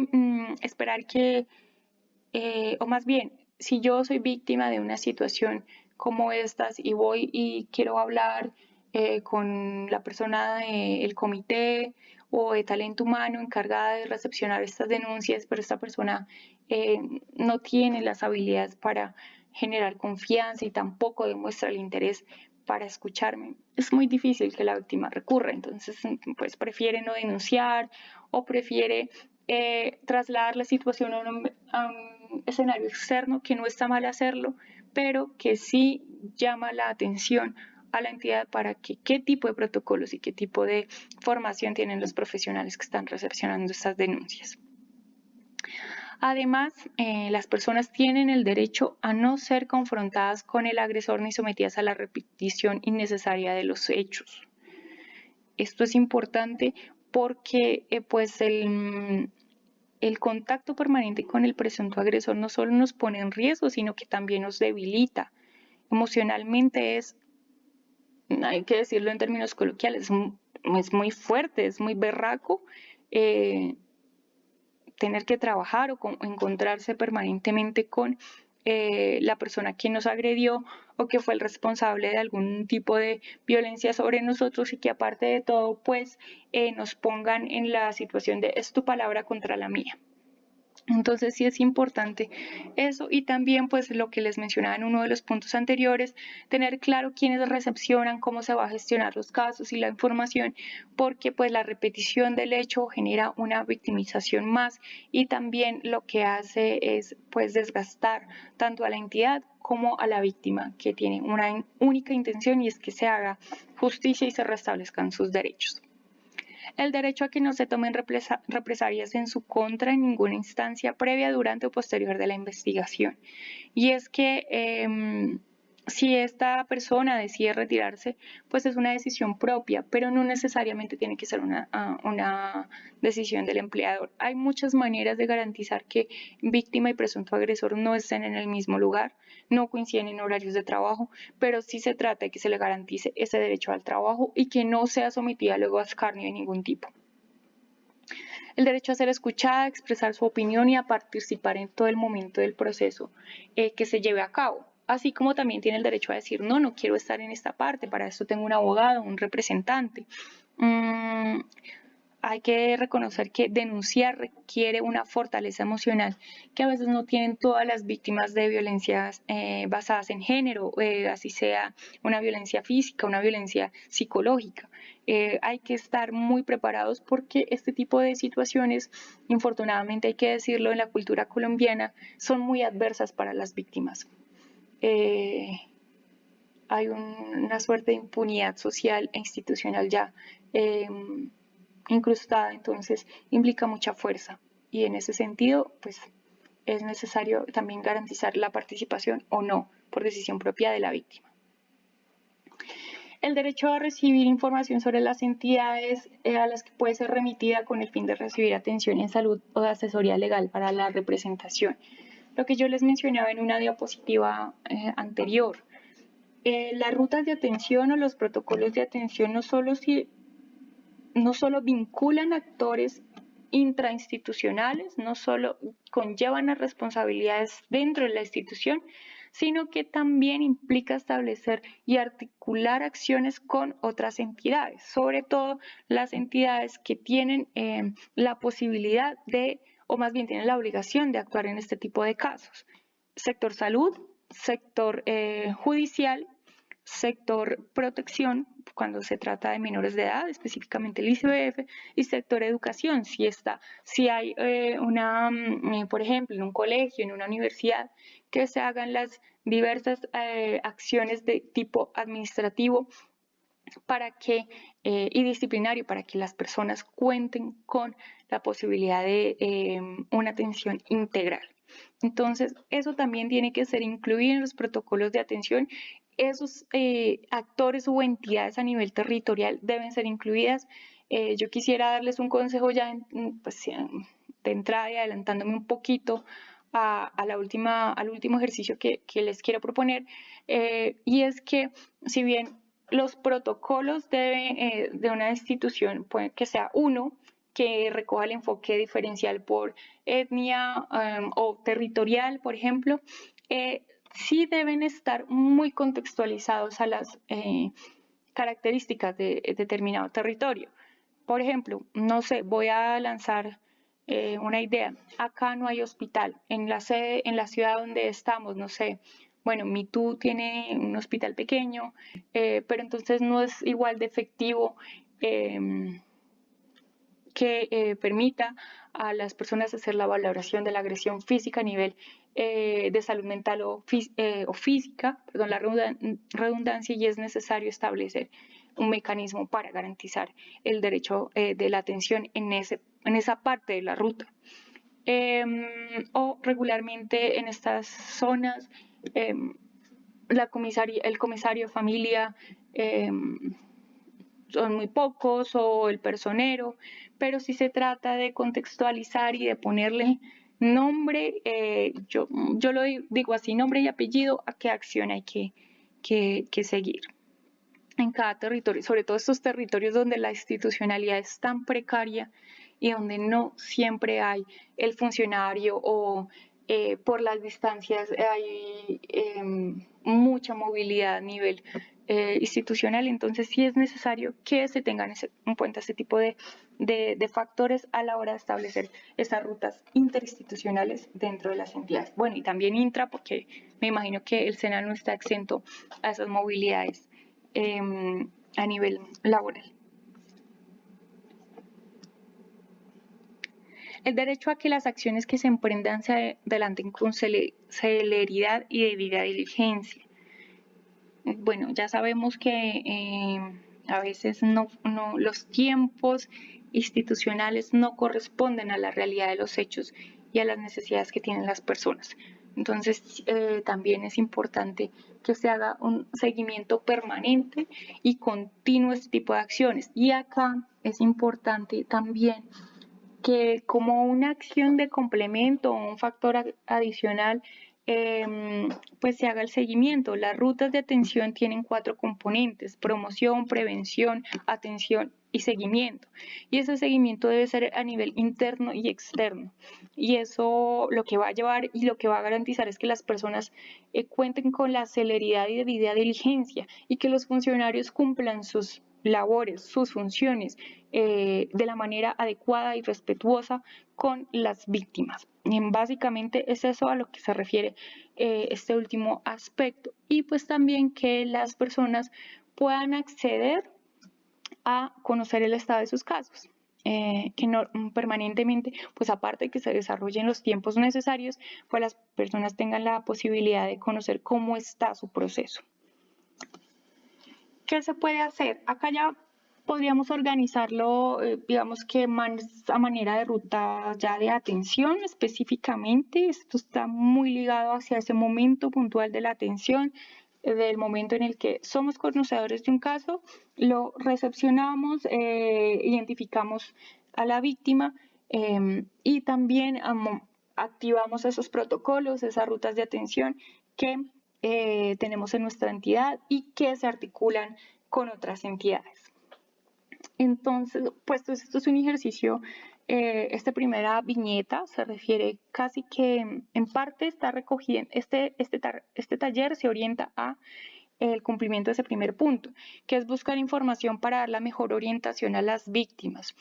esperar que, o más bien, si yo soy víctima de una situación como estas y voy y quiero hablar con la persona del comité o de talento humano encargada de recepcionar estas denuncias, pero esta persona no tiene las habilidades para generar confianza y tampoco demuestra el interés para escucharme. Es muy difícil que la víctima recurra, entonces pues prefiere no denunciar o prefiere trasladar la situación a un escenario externo, que no está mal hacerlo, pero que sí llama la atención a la entidad para que qué tipo de protocolos y qué tipo de formación tienen los profesionales que están recepcionando estas denuncias. Además, las personas tienen el derecho a no ser confrontadas con el agresor ni sometidas a la repetición innecesaria de los hechos. Esto es importante porque pues el contacto permanente con el presunto agresor no solo nos pone en riesgo, sino que también nos debilita. Emocionalmente hay que decirlo en términos coloquiales, es muy fuerte, es muy berraco tener que trabajar o encontrarse permanentemente con la persona que nos agredió o que fue el responsable de algún tipo de violencia sobre nosotros y que aparte de todo pues nos pongan en la situación de es tu palabra contra la mía. Entonces sí es importante eso y también pues lo que les mencionaba en uno de los puntos anteriores, tener claro quiénes recepcionan, cómo se va a gestionar los casos y la información, porque pues la repetición del hecho genera una victimización más y también lo que hace es pues desgastar tanto a la entidad como a la víctima, que tiene una única intención y es que se haga justicia y se restablezcan sus derechos. El derecho a que no se tomen represalias en su contra en ninguna instancia previa, durante o posterior de la investigación. Y es que si esta persona decide retirarse, pues es una decisión propia, pero no necesariamente tiene que ser una decisión del empleador. Hay muchas maneras de garantizar que víctima y presunto agresor no estén en el mismo lugar, no coinciden en horarios de trabajo, pero sí se trata de que se le garantice ese derecho al trabajo y que no sea sometida luego a escarnio de ningún tipo. El derecho a ser escuchada, a expresar su opinión y a participar en todo el momento del proceso que se lleve a cabo. Así como también tiene el derecho a decir, no, no quiero estar en esta parte, para esto tengo un abogado, un representante. Hay que reconocer que denunciar requiere una fortaleza emocional que a veces no tienen todas las víctimas de violencias basadas en género, así sea una violencia física, una violencia psicológica. Hay que estar muy preparados porque este tipo de situaciones, infortunadamente hay que decirlo, en la cultura colombiana son muy adversas para las víctimas. Hay una suerte de impunidad social e institucional ya incrustada, entonces implica mucha fuerza y en ese sentido pues es necesario también garantizar la participación o no por decisión propia de la víctima. El derecho a recibir información sobre las entidades a las que puede ser remitida con el fin de recibir atención en salud o de asesoría legal para la representación. Lo que yo les mencionaba en una diapositiva anterior. Las rutas de atención o los protocolos de atención no solo vinculan actores intrainstitucionales, no solo conllevan a responsabilidades dentro de la institución, sino que también implica establecer y articular acciones con otras entidades, sobre todo las entidades que tienen la posibilidad de, o más bien tienen la obligación de actuar en este tipo de casos. Sector salud, sector judicial, sector protección, cuando se trata de menores de edad, específicamente el ICBF, y sector educación, si hay por ejemplo, en un colegio, en una universidad, que se hagan las diversas acciones de tipo administrativo y disciplinario para que las personas cuenten con la posibilidad de una atención integral. Entonces, eso también tiene que ser incluido en los protocolos de atención. Esos actores o entidades a nivel territorial deben ser incluidas. Yo quisiera darles un consejo ya de entrada y adelantándome un poquito al último ejercicio que les quiero proponer, y es que si bien los protocolos de una institución puede que sea uno que recoja el enfoque diferencial por etnia o territorial, por ejemplo, sí deben estar muy contextualizados a las características de determinado territorio. Por ejemplo, no sé, voy a lanzar una idea. Acá no hay hospital. En la ciudad donde estamos, no sé, bueno, Mitú tiene un hospital pequeño, pero entonces no es igual de efectivo que permita a las personas hacer la valoración de la agresión física a nivel de salud mental o física, perdón, la redundancia, y es necesario establecer un mecanismo para garantizar el derecho de la atención en esa parte de la ruta. O regularmente en estas zonas el comisario de familia son muy pocos o el personero, pero si se trata de contextualizar y de ponerle nombre, yo lo digo así, nombre y apellido, a qué acción hay que seguir en cada territorio, sobre todo estos territorios donde la institucionalidad es tan precaria y donde no siempre hay el funcionario o por las distancias hay mucha movilidad a nivel institucional. Entonces sí es necesario que se tengan en cuenta este tipo de factores a la hora de establecer esas rutas interinstitucionales dentro de las entidades. Bueno, y también intra, porque me imagino que el SENA no está exento a esas movilidades a nivel laboral. El derecho a que las acciones que se emprendan se adelanten con celeridad y debida diligencia. Bueno, ya sabemos que a veces los tiempos institucionales no corresponden a la realidad de los hechos y a las necesidades que tienen las personas. Entonces, también es importante que se haga un seguimiento permanente y continuo este tipo de acciones. Y acá es importante también que como una acción de complemento o un factor adicional, pues se haga el seguimiento. Las rutas de atención tienen 4 componentes: promoción, prevención, atención y seguimiento. Y ese seguimiento debe ser a nivel interno y externo. Y eso lo que va a llevar y lo que va a garantizar es que las personas cuenten con la celeridad y debida diligencia y que los funcionarios cumplan sus labores, sus funciones de la manera adecuada y respetuosa con las víctimas. Básicamente es eso a lo que se refiere este último aspecto. Y pues también que las personas puedan acceder a conocer el estado de sus casos. Que no, permanentemente, pues aparte de que se desarrollen los tiempos necesarios, pues las personas tengan la posibilidad de conocer cómo está su proceso. ¿Qué se puede hacer? Acá ya podríamos organizarlo, digamos que a manera de ruta ya de atención específicamente. Esto está muy ligado hacia ese momento puntual de la atención, del momento en el que somos conocedores de un caso, lo recepcionamos, identificamos a la víctima y también activamos esos protocolos, esas rutas de atención que tenemos en nuestra entidad y que se articulan con otras entidades. Entonces, pues esto es un ejercicio, esta primera viñeta se refiere casi que en parte está recogiendo, este taller se orienta a el cumplimiento de ese primer punto, que es buscar información para dar la mejor orientación a las víctimas.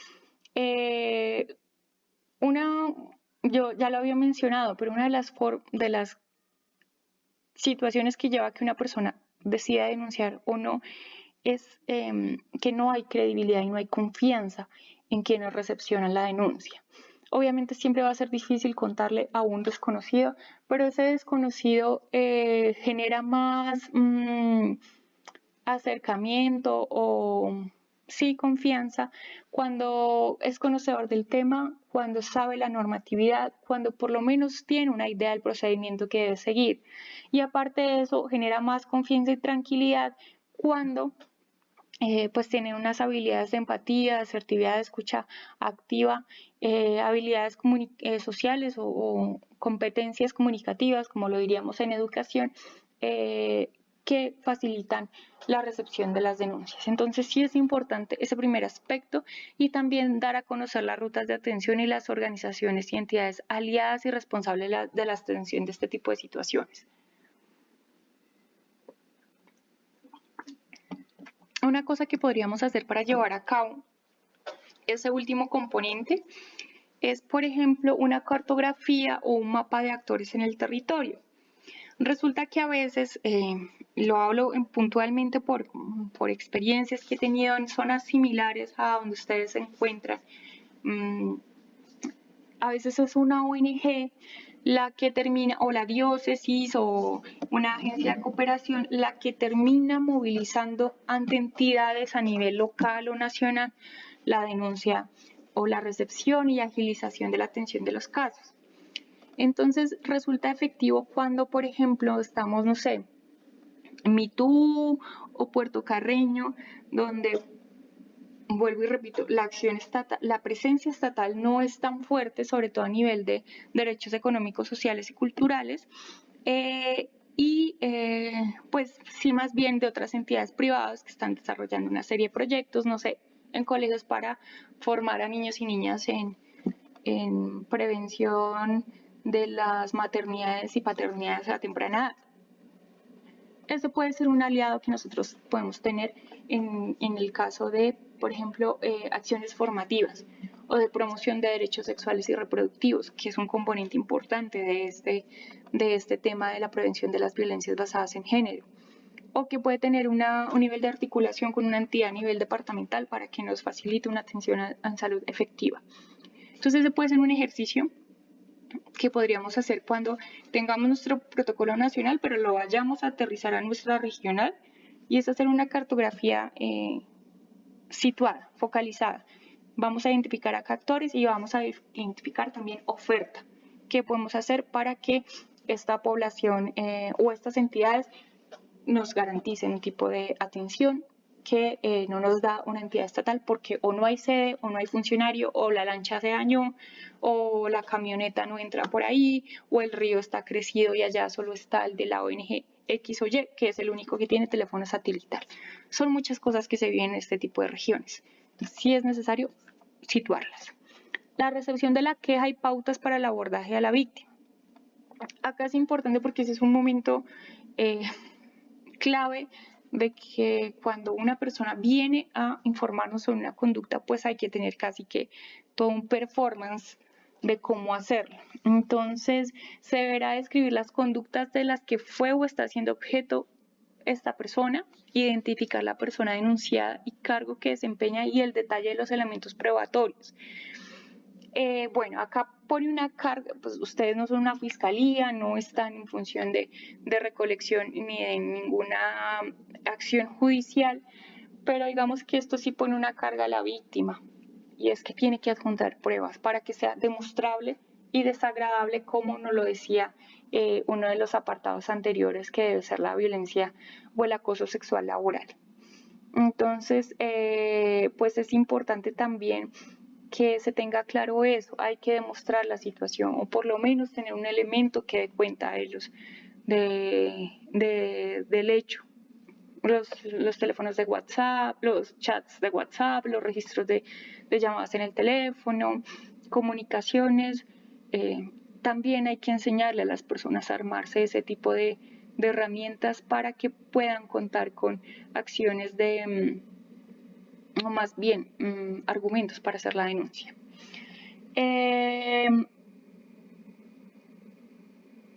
Yo ya lo había mencionado, pero una de las situaciones que lleva a que una persona decida denunciar o no es que no hay credibilidad y no hay confianza en quienes recepcionan la denuncia. Obviamente siempre va a ser difícil contarle a un desconocido, pero ese desconocido genera más acercamiento o sí confianza cuando es conocedor del tema, cuando sabe la normatividad, cuando por lo menos tiene una idea del procedimiento que debe seguir. Y aparte de eso, genera más confianza y tranquilidad cuando pues tiene unas habilidades de empatía, de asertividad, de escucha activa, habilidades sociales o competencias comunicativas, como lo diríamos en educación, que facilitan la recepción de las denuncias. Entonces sí es importante ese primer aspecto y también dar a conocer las rutas de atención y las organizaciones y entidades aliadas y responsables de la atención de este tipo de situaciones. Una cosa que podríamos hacer para llevar a cabo ese último componente es, por ejemplo, una cartografía o un mapa de actores en el territorio. Resulta que a veces, lo hablo puntualmente por experiencias que he tenido en zonas similares a donde ustedes se encuentran, a veces es una ONG la que termina, o la diócesis o una agencia de cooperación, la que termina movilizando ante entidades a nivel local o nacional la denuncia o la recepción y agilización de la atención de los casos. Entonces resulta efectivo cuando, por ejemplo, estamos, no sé, en Mitú o Puerto Carreño, donde vuelvo y repito, la acción estatal, la presencia estatal no es tan fuerte, sobre todo a nivel de derechos económicos, sociales y culturales, pues sí, más bien de otras entidades privadas que están desarrollando una serie de proyectos, no sé, en colegios para formar a niños y niñas en prevención de las maternidades y paternidades a temprana edad. Ese puede ser un aliado que nosotros podemos tener en el caso de, por ejemplo, acciones formativas o de promoción de derechos sexuales y reproductivos, que es un componente importante de este tema de la prevención de las violencias basadas en género, o que puede tener un nivel de articulación con una entidad a nivel departamental para que nos facilite una atención en salud efectiva. Entonces, ese puede ser un ejercicio que podríamos hacer cuando tengamos nuestro protocolo nacional, pero lo vayamos a aterrizar a nuestra regional, y es hacer una cartografía situada, focalizada. Vamos a identificar acá actores y vamos a identificar también oferta. ¿Qué podemos hacer para que esta población o estas entidades nos garanticen un tipo de atención que no nos da una entidad estatal, porque o no hay sede, o no hay funcionario, o la lancha se dañó, o la camioneta no entra por ahí, o el río está crecido y allá solo está el de la ONG X o Y, que es el único que tiene teléfono satelital? Son muchas cosas que se viven en este tipo de regiones. Sí es necesario situarlas. La recepción de la queja y pautas para el abordaje a la víctima. Acá es importante porque ese es un momento clave de que cuando una persona viene a informarnos sobre una conducta, pues hay que tener casi que todo un performance de cómo hacerlo. Entonces, se deberá describir las conductas de las que fue o está siendo objeto esta persona, identificar la persona denunciada y cargo que desempeña y el detalle de los elementos probatorios. Bueno, acá pone una carga, pues ustedes no son una fiscalía, no están en función de recolección ni de ninguna acción judicial, pero digamos que esto sí pone una carga a la víctima, y es que tiene que adjuntar pruebas para que sea demostrable y desagradable, como nos lo decía uno de los apartados anteriores, que debe ser la violencia o el acoso sexual laboral. Entonces, pues es importante también que se tenga claro eso, hay que demostrar la situación, o por lo menos tener un elemento que dé cuenta a ellos del hecho. Los teléfonos de WhatsApp, los chats de WhatsApp, los registros de llamadas en el teléfono, comunicaciones. También hay que enseñarle a las personas a armarse ese tipo de herramientas para que puedan contar con acciones o más bien argumentos para hacer la denuncia.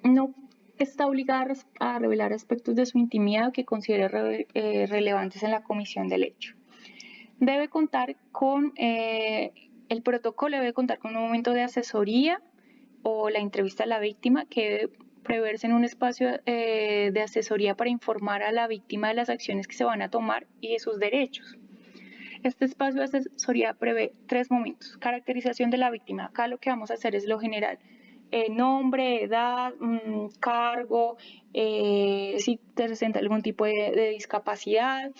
No está obligada a revelar aspectos de su intimidad que considere relevantes en la comisión del hecho. Debe contar con, el protocolo debe contar con un momento de asesoría o la entrevista a la víctima, que debe preverse en un espacio de asesoría para informar a la víctima de las acciones que se van a tomar y de sus derechos. Este espacio de asesoría prevé 3 momentos. Caracterización de la víctima. Acá lo que vamos a hacer es lo general. Nombre, edad, cargo, si presenta algún tipo de discapacidad,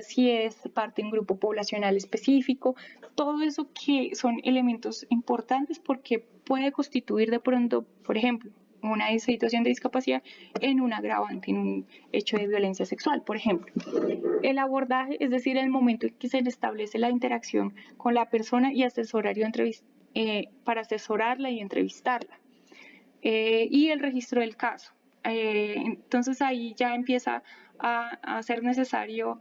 si es parte de un grupo poblacional específico, todo eso que son elementos importantes porque puede constituir de pronto, por ejemplo, una situación de discapacidad en un agravante, en un hecho de violencia sexual, por ejemplo. El abordaje, es decir, el momento en que se le establece la interacción con la persona y para asesorarla y entrevistarla. Y el registro del caso. Entonces ahí ya empieza a ser necesario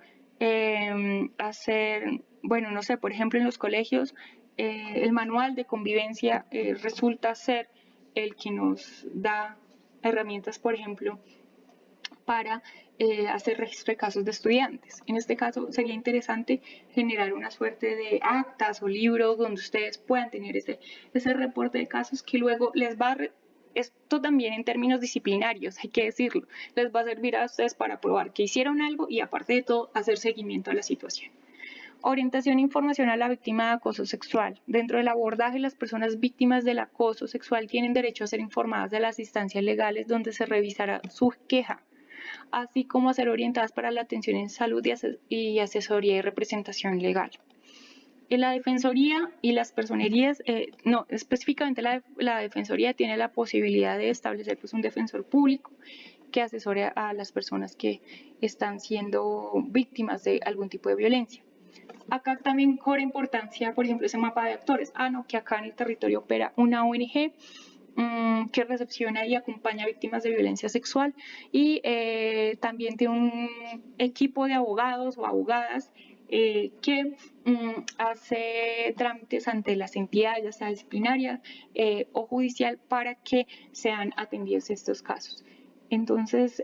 hacer, bueno, no sé, por ejemplo, en los colegios, el manual de convivencia resulta ser el que nos da herramientas, por ejemplo, para hacer registro de casos de estudiantes. En este caso sería interesante generar una suerte de actas o libros donde ustedes puedan tener ese reporte de casos que luego les va a esto también en términos disciplinarios, hay que decirlo, les va a servir a ustedes para probar que hicieron algo y, aparte de todo, hacer seguimiento a la situación. Orientación e información a la víctima de acoso sexual. Dentro del abordaje, las personas víctimas del acoso sexual tienen derecho a ser informadas de las instancias legales donde se revisará su queja, así como a ser orientadas para la atención en salud y asesoría y representación legal. La Defensoría y las personerías, no, específicamente la Defensoría tiene la posibilidad de establecer pues, un defensor público que asesore a las personas que están siendo víctimas de algún tipo de violencia. Acá también cobra importancia, por ejemplo, ese mapa de actores. No, que acá en el territorio opera una ONG que recepciona y acompaña a víctimas de violencia sexual y también tiene un equipo de abogados o abogadas que hace trámites ante las entidades, ya sea disciplinaria o judicial, para que sean atendidos estos casos. Entonces,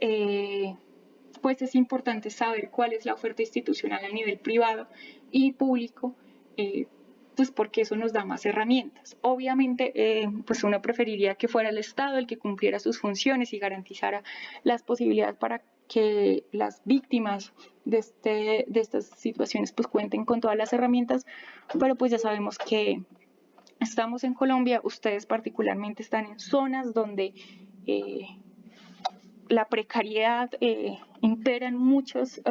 pues es importante saber cuál es la oferta institucional a nivel privado y público, pues porque eso nos da más herramientas. Obviamente, pues uno preferiría que fuera el Estado el que cumpliera sus funciones y garantizara las posibilidades para que las víctimas de estas situaciones pues cuenten con todas las herramientas, pero pues ya sabemos que estamos en Colombia, ustedes particularmente están en zonas donde la precariedad impera en muchos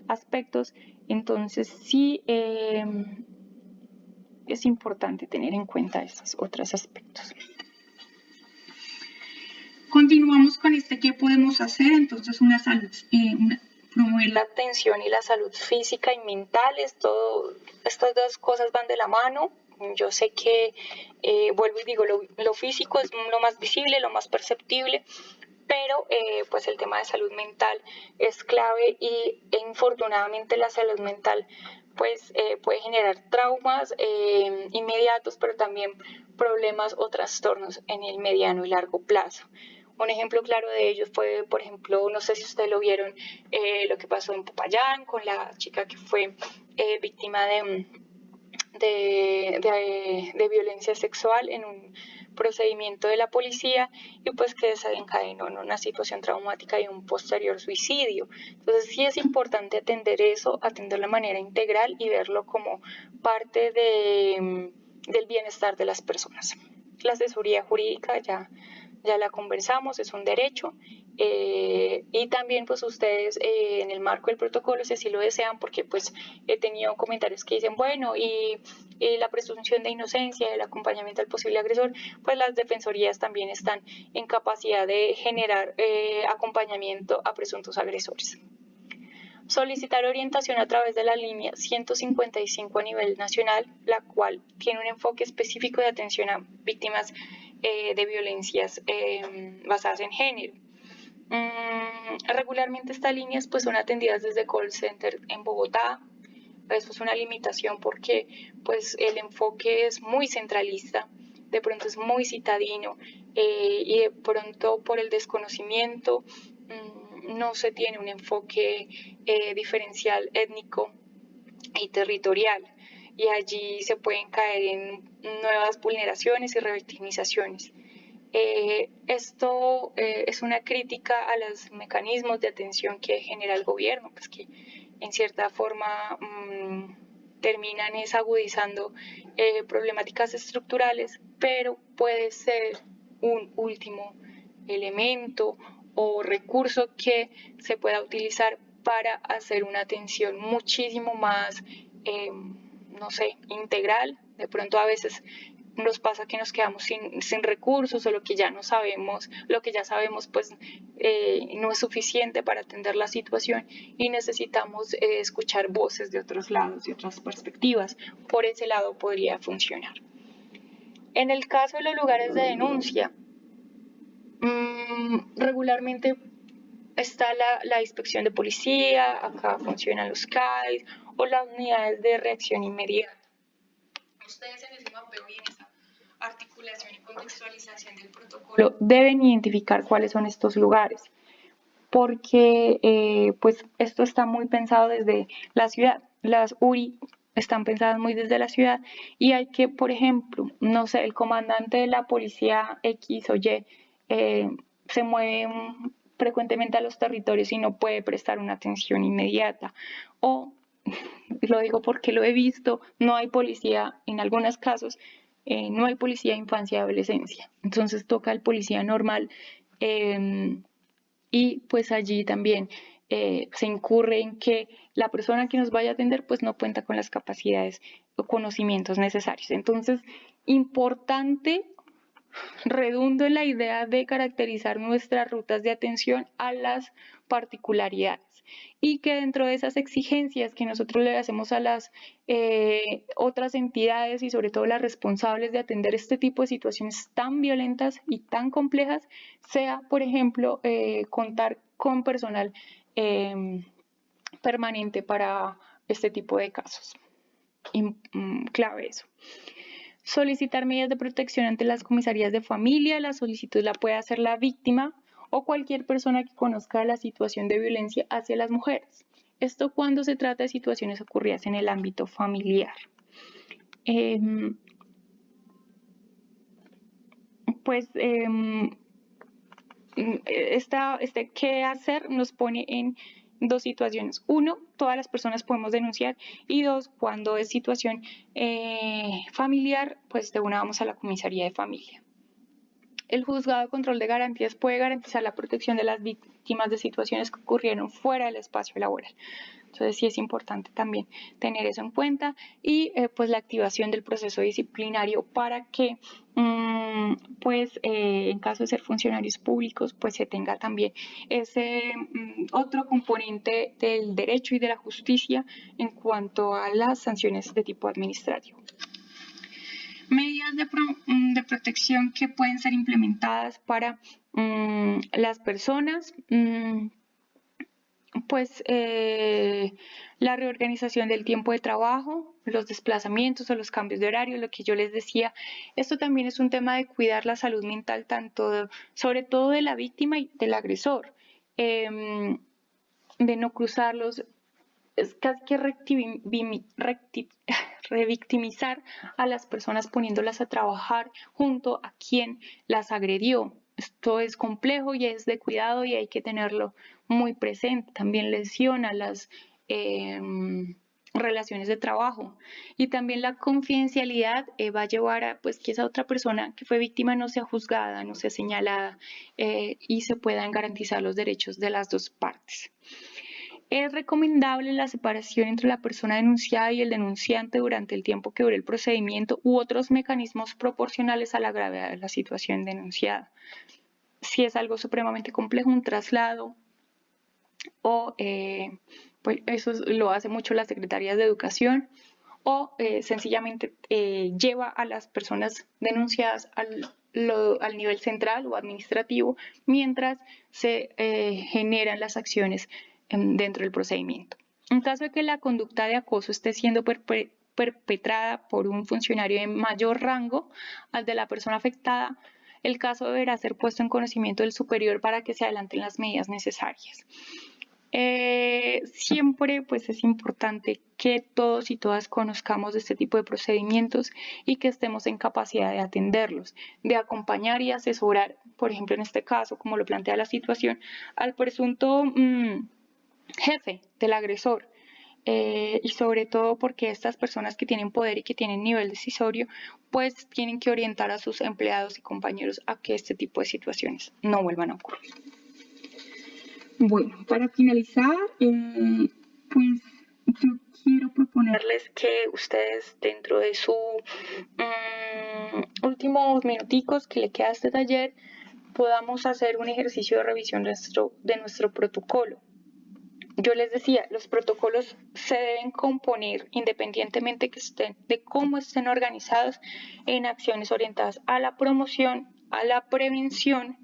aspectos, entonces sí es importante tener en cuenta esos otros aspectos. Continuamos con ¿qué podemos hacer? Entonces una salud, promover la atención y la salud física y mental, estas dos cosas van de la mano. Yo sé que, vuelvo y digo, lo físico es lo más visible, lo más perceptible, pero pues el tema de salud mental es clave y infortunadamente la salud mental pues puede generar traumas inmediatos, pero también problemas o trastornos en el mediano y largo plazo. Un ejemplo claro de ello fue, por ejemplo, no sé si ustedes lo vieron, lo que pasó en Popayán con la chica que fue víctima de violencia sexual en un procedimiento de la policía y pues que desencadenó en una situación traumática y un posterior suicidio. Entonces sí es importante atender eso, atenderlo de manera integral y verlo como parte del bienestar de las personas. La asesoría jurídica ya la conversamos, es un derecho. Y también pues ustedes en el marco del protocolo, si así lo desean, porque pues he tenido comentarios que dicen, bueno, y la presunción de inocencia, el acompañamiento al posible agresor, pues las defensorías también están en capacidad de generar acompañamiento a presuntos agresores. Solicitar orientación a través de la línea 155 a nivel nacional, la cual tiene un enfoque específico de atención a víctimas de violencias basadas en género. Regularmente estas líneas pues son atendidas desde call center en Bogotá. Eso es una limitación porque pues el enfoque es muy centralista, de pronto es muy citadino y de pronto por el desconocimiento no se tiene un enfoque diferencial étnico y territorial, y allí se pueden caer en nuevas vulneraciones y revictimizaciones. Esto es una crítica a los mecanismos de atención que genera el gobierno, pues que en cierta forma terminan agudizando problemáticas estructurales, pero puede ser un último elemento o recurso que se pueda utilizar para hacer una atención muchísimo más, no sé, integral. De pronto a veces nos pasa que nos quedamos sin recursos o lo que ya no sabemos, lo que ya sabemos pues no es suficiente para atender la situación y necesitamos escuchar voces de otros lados, de otras perspectivas. Por ese lado podría funcionar. En el caso de los lugares de denuncia, regularmente está la inspección de policía, acá funcionan los CAIS o las unidades de reacción inmediata. Ustedes en ese mapeo y en esa articulación y contextualización del protocolo deben identificar cuáles son estos lugares, porque pues esto está muy pensado desde la ciudad. Las URI están pensadas muy desde la ciudad y hay que, por ejemplo, no sé, el comandante de la policía X o Y se mueve frecuentemente a los territorios y no puede prestar una atención inmediata, o lo digo porque lo he visto, no hay policía en algunos casos, no hay policía de infancia y adolescencia, entonces toca el policía normal y pues allí también se incurre en que la persona que nos vaya a atender pues no cuenta con las capacidades conocimientos necesarios. Entonces, importante, redundo en la idea de caracterizar nuestras rutas de atención a las particularidades y que dentro de esas exigencias que nosotros le hacemos a las otras entidades y sobre todo las responsables de atender este tipo de situaciones tan violentas y tan complejas, sea, por ejemplo, contar con personal permanente para este tipo de casos. Clave eso. Solicitar medidas de protección ante las comisarías de familia. La solicitud la puede hacer la víctima o cualquier persona que conozca la situación de violencia hacia las mujeres. Esto cuando se trata de situaciones ocurridas en el ámbito familiar. Este qué hacer nos pone en dos situaciones. Uno, todas las personas podemos denunciar, y dos, cuando es situación familiar, pues de una vamos a la comisaría de familia. El juzgado de control de garantías puede garantizar la protección de las víctimas de situaciones que ocurrieron fuera del espacio laboral. Entonces sí es importante también tener eso en cuenta y pues la activación del proceso disciplinario para que en caso de ser funcionarios públicos pues se tenga también ese otro componente del derecho y de la justicia en cuanto a las sanciones de tipo administrativo. Medidas de protección que pueden ser implementadas para las personas, la reorganización del tiempo de trabajo, los desplazamientos o los cambios de horario, lo que yo les decía. Esto también es un tema de cuidar la salud mental, sobre todo de la víctima y del agresor, de no cruzarlos. Es casi que revictimizar a las personas poniéndolas a trabajar junto a quien las agredió. Esto es complejo y es de cuidado y hay que tenerlo muy presente. También lesiona las relaciones de trabajo, y también la confidencialidad va a llevar a pues que esa otra persona que fue víctima no sea juzgada, no sea señalada y se puedan garantizar los derechos de las dos partes. Es recomendable la separación entre la persona denunciada y el denunciante durante el tiempo que dure el procedimiento u otros mecanismos proporcionales a la gravedad de la situación denunciada. Si es algo supremamente complejo, un traslado o pues eso lo hace mucho las secretarías de educación, o sencillamente lleva a las personas denunciadas al nivel central o administrativo mientras se generan las acciones dentro del procedimiento. En caso de que la conducta de acoso esté siendo perpetrada por un funcionario de mayor rango al de la persona afectada, el caso deberá ser puesto en conocimiento del superior para que se adelanten las medidas necesarias. Siempre pues es importante que todos y todas conozcamos de este tipo de procedimientos y que estemos en capacidad de atenderlos, de acompañar y asesorar, por ejemplo en este caso, como lo plantea la situación, al presunto jefe del agresor, y sobre todo porque estas personas que tienen poder y que tienen nivel decisorio pues tienen que orientar a sus empleados y compañeros a que este tipo de situaciones no vuelvan a ocurrir. Bueno, para finalizar, pues yo quiero proponerles que ustedes dentro de sus últimos minuticos que le queda a este taller podamos hacer un ejercicio de revisión de nuestro protocolo. Yo les decía, los protocolos se deben componer independientemente de cómo estén organizados en acciones orientadas a la promoción, a la prevención,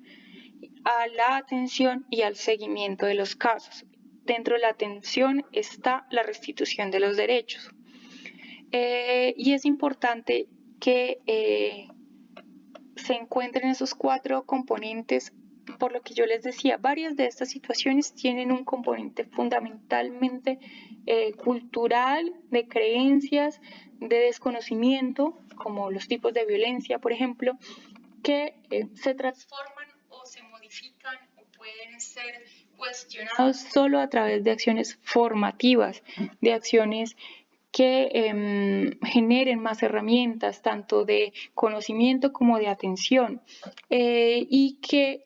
a la atención y al seguimiento de los casos. Dentro de la atención está la restitución de los derechos. Y es importante que se encuentren esos 4 componentes. Por lo que yo les decía, varias de estas situaciones tienen un componente fundamentalmente cultural, de creencias, de desconocimiento, como los tipos de violencia, por ejemplo, que se transforman o se modifican o pueden ser cuestionados solo a través de acciones formativas, de acciones que generen más herramientas, tanto de conocimiento como de atención, y que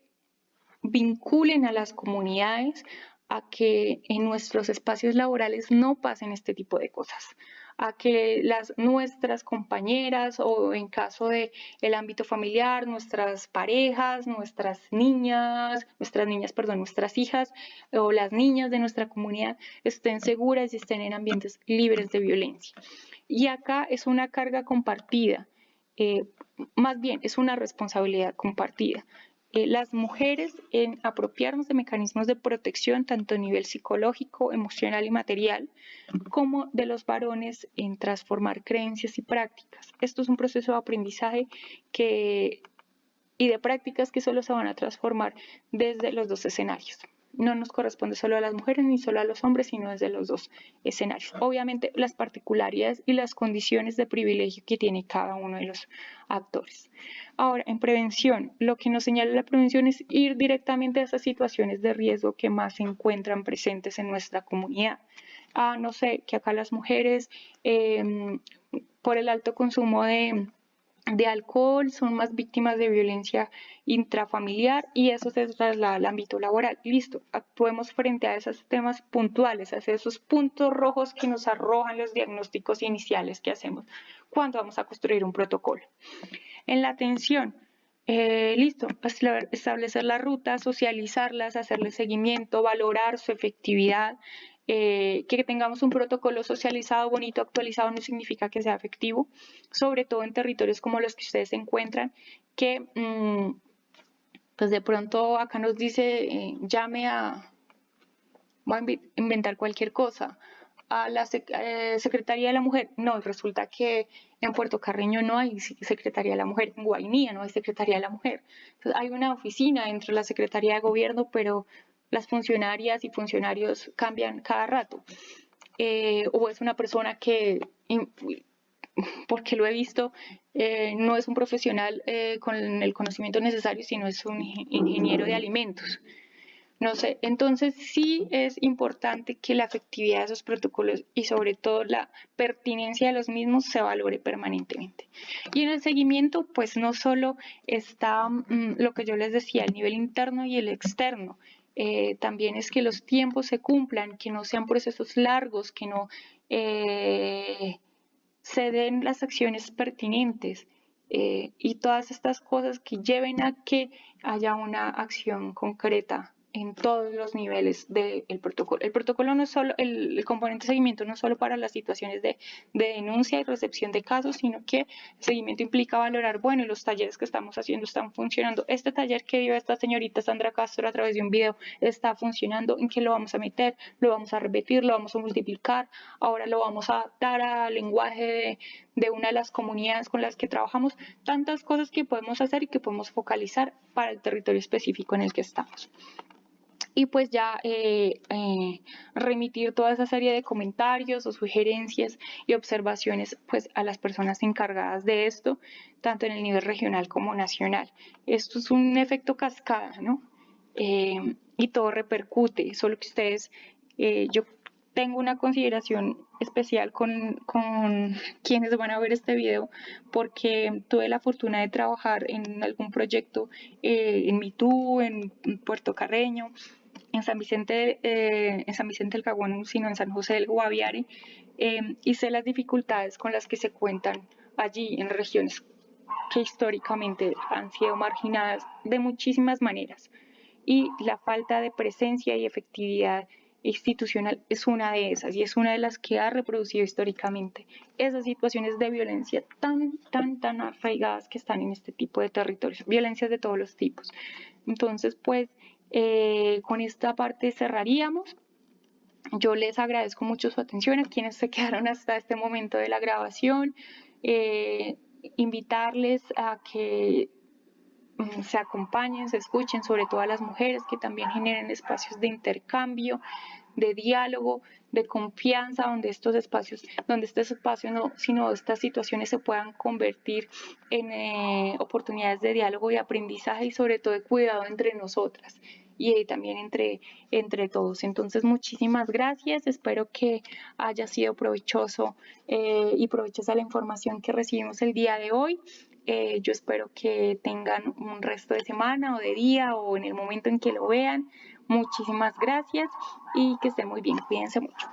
vinculen a las comunidades a que en nuestros espacios laborales no pasen este tipo de cosas, a que nuestras compañeras o en caso de el ámbito familiar, nuestras parejas, nuestras hijas o las niñas de nuestra comunidad estén seguras y estén en ambientes libres de violencia. Y acá es una carga compartida, más bien es una responsabilidad compartida. Las mujeres en apropiarnos de mecanismos de protección tanto a nivel psicológico, emocional y material, como de los varones en transformar creencias y prácticas. Esto es un proceso de aprendizaje y de prácticas que solo se van a transformar desde los dos escenarios. No nos corresponde solo a las mujeres ni solo a los hombres, sino desde los dos escenarios. Obviamente, las particularidades y las condiciones de privilegio que tiene cada uno de los actores. Ahora, en prevención, lo que nos señala la prevención es ir directamente a esas situaciones de riesgo que más se encuentran presentes en nuestra comunidad. No sé, que acá las mujeres, por el alto consumo de alcohol, son más víctimas de violencia intrafamiliar y eso se traslada al ámbito laboral. Listo, actuemos frente a esos temas puntuales, a esos puntos rojos que nos arrojan los diagnósticos iniciales que hacemos cuando vamos a construir un protocolo. En la atención, listo, establecer la ruta, socializarlas, hacerle seguimiento, valorar su efectividad. Que tengamos un protocolo socializado, bonito, actualizado, no significa que sea efectivo, sobre todo en territorios como los que ustedes se encuentran, que pues de pronto acá nos dice, voy a inventar cualquier cosa, a la Secretaría de la Mujer. No, resulta que en Puerto Carreño no hay Secretaría de la Mujer, en Guainía no hay Secretaría de la Mujer. Entonces, hay una oficina dentro de la Secretaría de Gobierno, pero las funcionarias y funcionarios cambian cada rato. O es una persona que, porque lo he visto, no es un profesional con el conocimiento necesario, sino es un ingeniero de alimentos. No sé, entonces sí es importante que la efectividad de esos protocolos y sobre todo la pertinencia de los mismos se valore permanentemente. Y en el seguimiento, pues no solo está lo que yo les decía, el nivel interno y el externo. También es que los tiempos se cumplan, que no sean procesos largos, que no se den las acciones pertinentes. Y todas estas cosas que lleven a que haya una acción concreta en todos los niveles del protocolo. El protocolo no es solo, el componente de seguimiento no es solo para las situaciones de denuncia y recepción de casos, sino que el seguimiento implica valorar, bueno, los talleres que estamos haciendo están funcionando. Este taller que dio esta señorita Sandra Castro a través de un video está funcionando. ¿En qué lo vamos a meter? Lo vamos a repetir, lo vamos a multiplicar. Ahora lo vamos a dar al lenguaje de una de las comunidades con las que trabajamos. Tantas cosas que podemos hacer y que podemos focalizar para el territorio específico en el que estamos. Y pues ya remitir toda esa serie de comentarios o sugerencias y observaciones pues a las personas encargadas de esto, tanto en el nivel regional como nacional. Esto es un efecto cascada, ¿no? Y todo repercute, solo que ustedes, yo tengo una consideración especial con quienes van a ver este video porque tuve la fortuna de trabajar en algún proyecto en Mitú, en Puerto Carreño, en San Vicente del Caguán, sino en San José del Guaviare, y sé las dificultades con las que se cuentan allí en regiones que históricamente han sido marginadas de muchísimas maneras. Y la falta de presencia y efectividad institucional es una de esas y es una de las que ha reproducido históricamente esas situaciones de violencia tan arraigadas que están en este tipo de territorios, violencias de todos los tipos. Entonces, pues, con esta parte cerraríamos. Yo les agradezco mucho su atención a quienes se quedaron hasta este momento de la grabación. Invitarles a que se acompañen, se escuchen, sobre todo a las mujeres, que también generen espacios de intercambio, de diálogo, de confianza, donde estos espacios, no, sino estas situaciones se puedan convertir en oportunidades de diálogo y aprendizaje y sobre todo de cuidado entre nosotras y también entre todos. Entonces, muchísimas gracias. Espero que haya sido provechoso y provechosa la información que recibimos el día de hoy. Yo espero que tengan un resto de semana o de día o en el momento en que lo vean. Muchísimas gracias y que estén muy bien. Cuídense mucho.